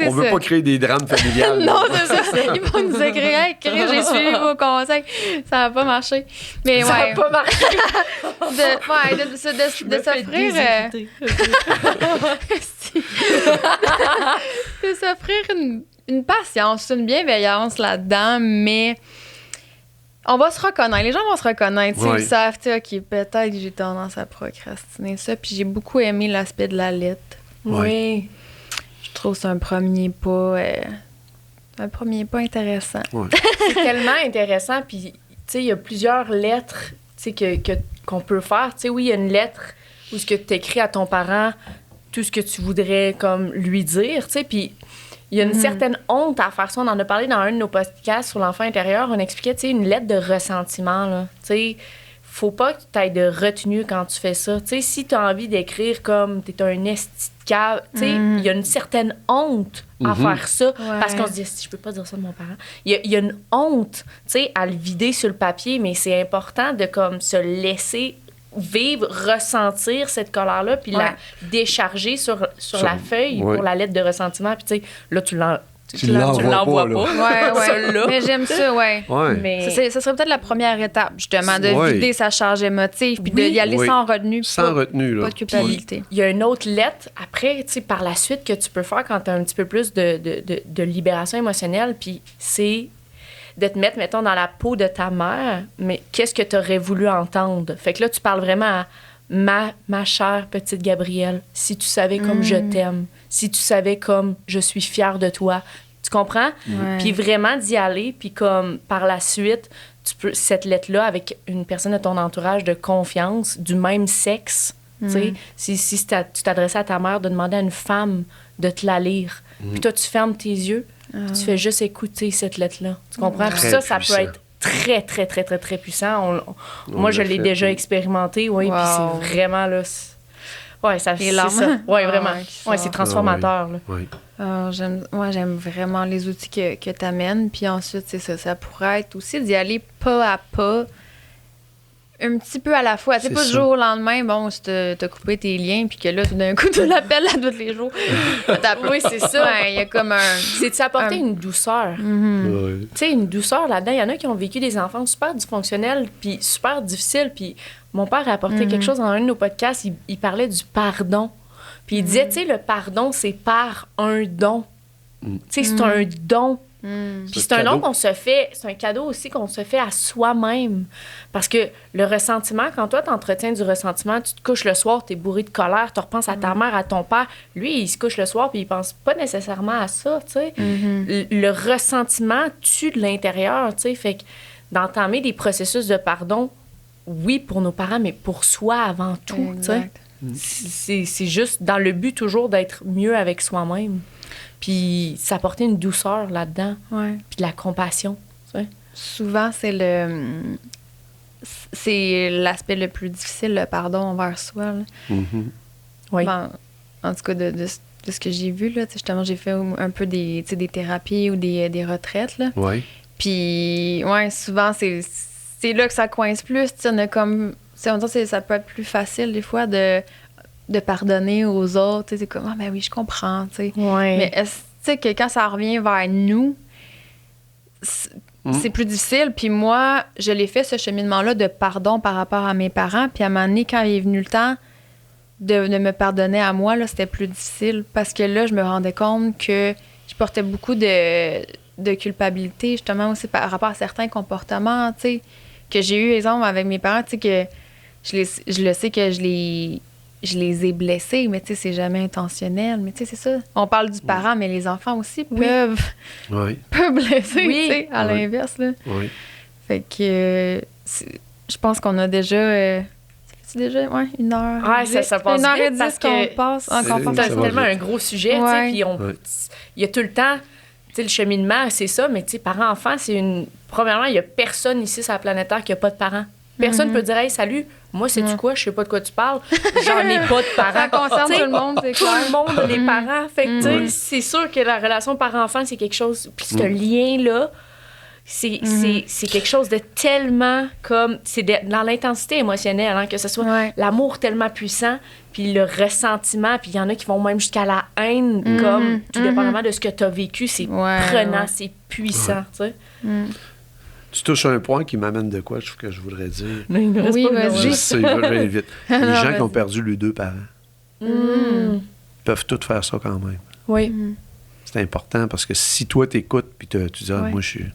On veut pas créer des drames familiales. Non, c'est ça. Ils vont nous écrire, hey, j'ai suivi vos conseils. Ça va pas marcher. Mais ça va pas marcher. de s'offrir... de s'offrir une patience, une bienveillance là-dedans, mais on va se reconnaître. Les gens vont se reconnaître. Ils savent, OK, peut-être que j'ai tendance à procrastiner ça. Puis j'ai beaucoup aimé l'aspect de la lettre. Oui. Je trouve que c'est un premier pas intéressant. C'est tellement intéressant. Puis, tu sais, il y a plusieurs lettres qu'on peut faire. Tu sais, oui, il y a une lettre où ce que tu écris à ton parent, tout ce que tu voudrais comme lui dire, tu sais, puis il y a une certaine honte à faire ça. On en a parlé dans un de nos podcasts sur l'enfant intérieur. On expliquait, tu sais, une lettre de ressentiment, là. Tu sais, faut pas que tu aies de retenue quand tu fais ça. Tu sais, si tu as envie d'écrire comme t'es un esti de cave, tu sais, il y a une certaine honte à faire ça. Parce qu'on se dit, je peux pas dire ça de mon parent. Il y a une honte, tu sais, à le vider sur le papier, mais c'est important de comme se laisser vivre, ressentir cette colère-là, puis la décharger sur la feuille pour la lettre de ressentiment. Puis, tu sais, là, tu l'envoies pas. Mais j'aime ça, Mais ça serait peut-être la première étape, justement, de vider sa charge émotive, puis d'y aller sans retenue. Sans retenue, là. Pas de culpabilité. Il y a une autre lettre, après, tu sais, par la suite, que tu peux faire quand tu as un petit peu plus de libération émotionnelle, puis c'est de te mettre, mettons, dans la peau de ta mère, mais qu'est-ce que tu aurais voulu entendre? Fait que là, tu parles vraiment à ma chère petite Gabrielle, si tu savais comme je t'aime, si tu savais comme je suis fière de toi. Tu comprends? Puis vraiment d'y aller, puis comme par la suite, tu peux cette lettre-là avec une personne de ton entourage de confiance, du même sexe, tu sais, si tu t'adressais à ta mère, de demander à une femme de te la lire. Puis toi, tu fermes tes yeux, tu fais juste écouter cette lettre-là. Tu comprends? Puis ça peut être très, très, très, très, très puissant. Moi, je l'ai déjà expérimenté, puis c'est vraiment, là... c'est ça. Oui, vraiment. C'est transformateur, là. J'aime vraiment les outils que tu amènes. Puis ensuite, c'est ça. Ça pourrait être aussi d'y aller pas à pas, un petit peu à la fois. C'est pas du jour au lendemain, bon, si t'as coupé tes liens, puis que là, tout d'un coup, tu l'appelles à tous les jours. Oui, c'est ça. Il y a comme un... C'est de s'apporter une douceur. Tu sais, une douceur là-dedans. Il y en a qui ont vécu des enfants super dysfonctionnels, puis super difficiles. Puis mon père a apporté quelque chose dans un de nos podcasts. Il parlait du pardon. Puis il disait, tu sais, le pardon, c'est par un don. Tu sais, c'est un don. Puis c'est un don qu'on se fait, c'est un cadeau aussi qu'on se fait à soi-même. Parce que le ressentiment, quand toi, t'entretiens du ressentiment, tu te couches le soir, t'es bourré de colère, tu repenses à ta mère, à ton père. Lui, il se couche le soir puis il pense pas nécessairement à ça, tu sais. Le ressentiment tue de l'intérieur, tu sais. Fait que d'entamer des processus de pardon, oui, pour nos parents, mais pour soi avant tout, tu sais. C'est juste dans le but toujours d'être mieux avec soi-même. Puis s'apporter une douceur là-dedans. Ouais. Puis de la compassion. Tu sais. Souvent, c'est l'aspect le plus difficile, le pardon envers soi. Là. Oui. Ben, en tout cas, de ce que j'ai vu, là, justement, j'ai fait un peu des thérapies ou des retraites. Là. Oui. Puis, ouais, souvent, c'est là que ça coince plus. On a comme... On dirait que ça peut être plus facile, des fois, de pardonner aux autres. C'est comme, ah, ben oui, je comprends. T'sais. Ouais. Mais est-ce que quand ça revient vers nous, c'est plus difficile. Puis moi, je l'ai fait, ce cheminement-là de pardon par rapport à mes parents. Puis à un moment donné, quand il est venu le temps de me pardonner à moi, là, c'était plus difficile. Parce que là, je me rendais compte que je portais beaucoup de culpabilité, justement, aussi par rapport à certains comportements, tu sais, que j'ai eu, exemple, avec mes parents, tu sais, que je le sais que je les ai blessés, mais tu sais, c'est jamais intentionnel. Mais tu sais, c'est ça. On parle du parent, mais les enfants aussi peuvent blesser, tu sais, à l'inverse, là. Oui. Fait que je pense qu'on a déjà... c'est déjà 1 heure. Ouais, ça passe 1h10 parce que qu'on passe. C'est tellement un gros sujet, tu sais, puis il y a tout le temps... Tu sais, le cheminement, c'est ça, mais tu sais, parents-enfants, premièrement, il y a personne ici sur la planète Terre qui a pas de parents. Personne peut dire, hey, salut, moi, sais-tu quoi, je sais pas de quoi tu parles, j'en ai pas de parents. Ça concerne tout le monde, c'est clair. Tout le monde, les parents. Fait que, tu sais, c'est sûr que la relation parent-enfant, c'est quelque chose. Puis ce lien-là, c'est quelque chose de tellement comme. C'est dans l'intensité émotionnelle, hein, que ce soit l'amour tellement puissant, puis le ressentiment, puis il y en a qui vont même jusqu'à la haine, comme, tout dépendamment de ce que tu as vécu, c'est prenant, c'est puissant, tu sais. Tu touches un point qui m'amène de quoi, que je voudrais dire. Mais il me reste pas vas-y. Je sais, je vais vite. Les gens qui ont perdu les 2 parents peuvent tous faire ça quand même. Oui. C'est important parce que si toi, t'écoutes puis tu dis, moi, j'ai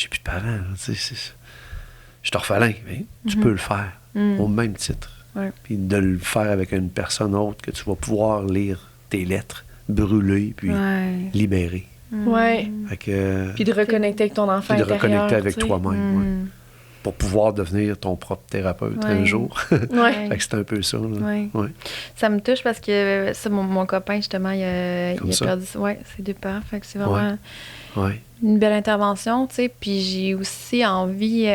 plus de parents, là, tu sais, je suis orphelin, mais tu peux le faire au même titre. Puis de le faire avec une personne autre que tu vas pouvoir lire tes lettres, brûler, puis libérer. Ouais. Fait que, puis de reconnecter avec ton enfant puis de intérieur. reconnecter avec toi-même, pour pouvoir devenir ton propre thérapeute un jour. Ouais. Fait que c'est un peu ça. Là. Ouais. Ça me touche parce que ça, mon copain, justement, il a perdu ses 2 parents. Fait que c'est vraiment une belle intervention, tu sais. Puis j'ai aussi envie,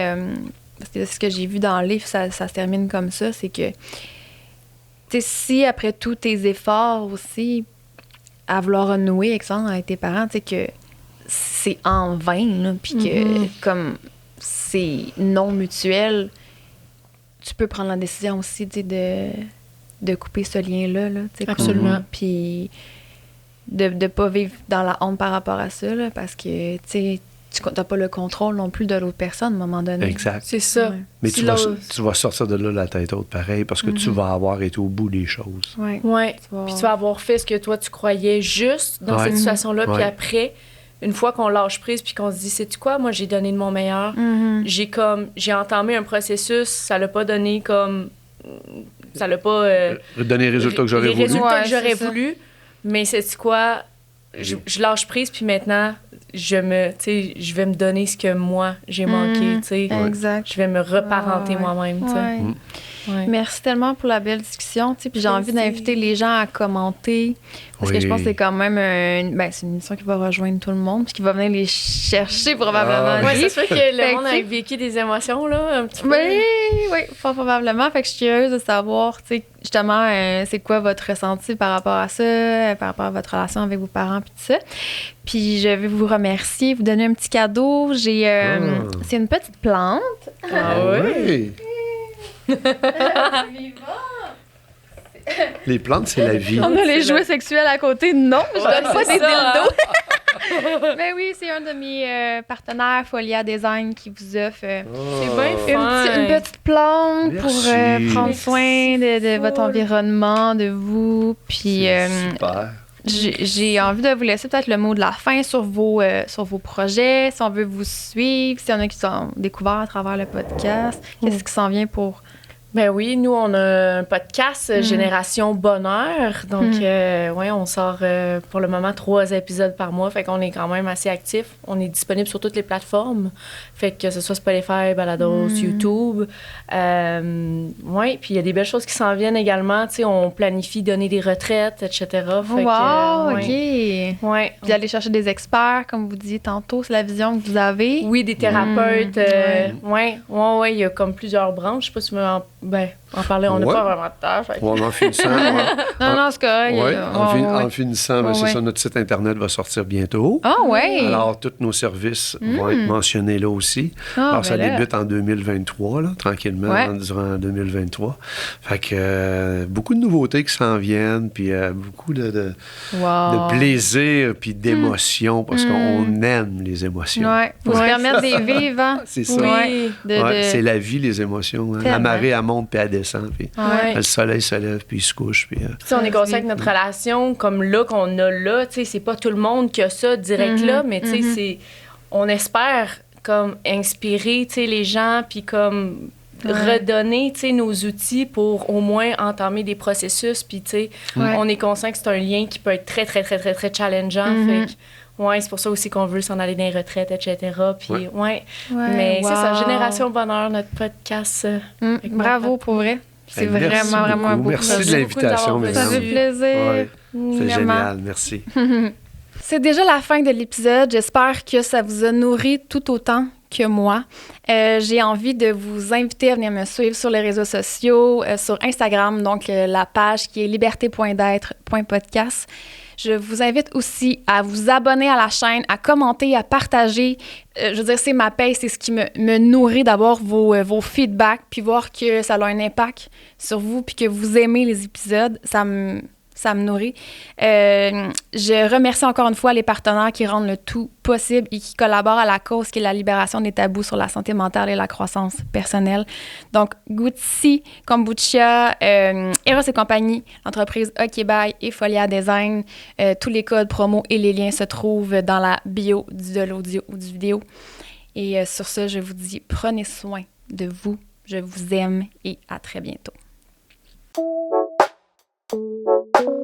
parce que ce que j'ai vu dans le livre, ça se termine comme ça, c'est que, tu sais, si après tous tes efforts aussi, à vouloir renouer, exemple, avec tes parents, tu sais, que c'est en vain, là, puis que, comme c'est non mutuel, tu peux prendre la décision aussi, tu sais, de couper ce lien-là, là, tu sais. Absolument. Puis de pas vivre dans la honte par rapport à ça, là, parce que, tu sais, tu n'as pas le contrôle non plus de l'autre personne à un moment donné. Exact. C'est ça. Mais tu vas sortir de là la tête haute pareil parce que tu vas avoir été au bout des choses. Oui. Puis tu vas avoir fait ce que toi, tu croyais juste dans cette situation-là. Puis après, une fois qu'on lâche prise puis qu'on se dit, sais-tu quoi, moi, j'ai donné de mon meilleur. J'ai entamé un processus, ça l'a pas donné comme... Ça l'a pas... donné les résultats que j'aurais voulu. Les résultats que j'aurais voulu. Mais sais-tu quoi, je lâche prise puis maintenant... je vais me donner ce que moi, j'ai manqué, tu sais. Exact. Je vais me reparenter moi-même, tu sais. Merci tellement pour la belle discussion, tu sais. Puis j'ai envie d'inviter les gens à commenter, parce que je pense que c'est quand même c'est une émission qui va rejoindre tout le monde, puis qui va venir les chercher probablement. Oui, c'est sûr que le monde a vécu des émotions, là, un petit peu. Oui, fort probablement. Fait que je suis curieuse de savoir, tu sais, justement, c'est quoi votre ressenti par rapport à ça, par rapport à votre relation avec vos parents, puis tout ça. Puis je vais vous remercier, vous donner un petit cadeau. C'est une petite plante. Ah oui! Les plantes, c'est la vie. On a les jouets sexuels à côté. Non, je donne pas des dildos. Mais oui, c'est un de mes partenaires, Folia Design, qui vous offre c'est bien une petite plante pour prendre soin de votre environnement, de vous. Puis super. j'ai envie de vous laisser peut-être le mot de la fin sur vos projets, si on veut vous suivre, s'il y en a qui sont découverts à travers le podcast. Qu'est-ce qui s'en vient pour... Ben oui, nous, on a un podcast Génération Bonheur. Donc, on sort pour le moment 3 épisodes par mois. Fait qu'on est quand même assez actifs. On est disponible sur toutes les plateformes. Fait que ce soit Spotify, Balados, YouTube. Puis il y a des belles choses qui s'en viennent également. Tu sais, on planifie donner des retraites, etc. Fait OK. Ouais. Puis aller chercher des experts, comme vous disiez tantôt, c'est la vision que vous avez. Oui, des thérapeutes. Il y a comme plusieurs branches. Je sais pas si en parler, on n'a pas vraiment de temps. En finissant. Non, c'est correct. En finissant, c'est ça, notre site Internet va sortir bientôt. Ah oui! Alors, tous nos services vont être mentionnés là aussi. Alors, ça débute en 2023, là, tranquillement, durant 2023. Fait que beaucoup de nouveautés qui s'en viennent, puis beaucoup de plaisir, puis d'émotions, parce qu'on aime les émotions. Oui, il faut se permettre de les vivre. Hein? C'est ça. C'est la vie, les émotions. Hein? La marée, elle monte, puis elle descend, puis le soleil se lève, puis il se couche. Puis, on est conscient que notre relation, comme là, qu'on a là, c'est pas tout le monde qui a ça direct là, mais on espère comme inspirer les gens, puis comme redonner redonner nos outils pour au moins entamer des processus. Puis on est conscient que c'est un lien qui peut être très, très, très, très, très challengeant. Fait que, c'est pour ça aussi qu'on veut s'en aller dans les retraites, etc. Puis, mais c'est ça, Génération Bonheur, notre podcast. Bravo pour vrai. C'est vraiment, vraiment un beau projet. Merci de l'invitation, Ça fait plaisir. C'est génial, merci. C'est déjà la fin de l'épisode. J'espère que ça vous a nourri tout autant que moi. J'ai envie de vous inviter à venir me suivre sur les réseaux sociaux, sur Instagram, donc la page qui est liberté.d'être.podcast. Je vous invite aussi à vous abonner à la chaîne, à commenter, à partager. Je veux dire, c'est ma paye, c'est ce qui me nourrit d'avoir vos feedbacks, puis voir que ça a un impact sur vous, puis que vous aimez les épisodes. Ça me nourrit. Je remercie encore une fois les partenaires qui rendent le tout possible et qui collaborent à la cause qui est la libération des tabous sur la santé mentale et la croissance personnelle. Donc, Gucci, Kombucha, Eros et compagnie, l'entreprise OK Bye et Folia Design. Tous les codes promo et les liens se trouvent dans la bio de l'audio ou du vidéo. Et sur ce, je vous dis, prenez soin de vous. Je vous aime et à très bientôt. Thank you.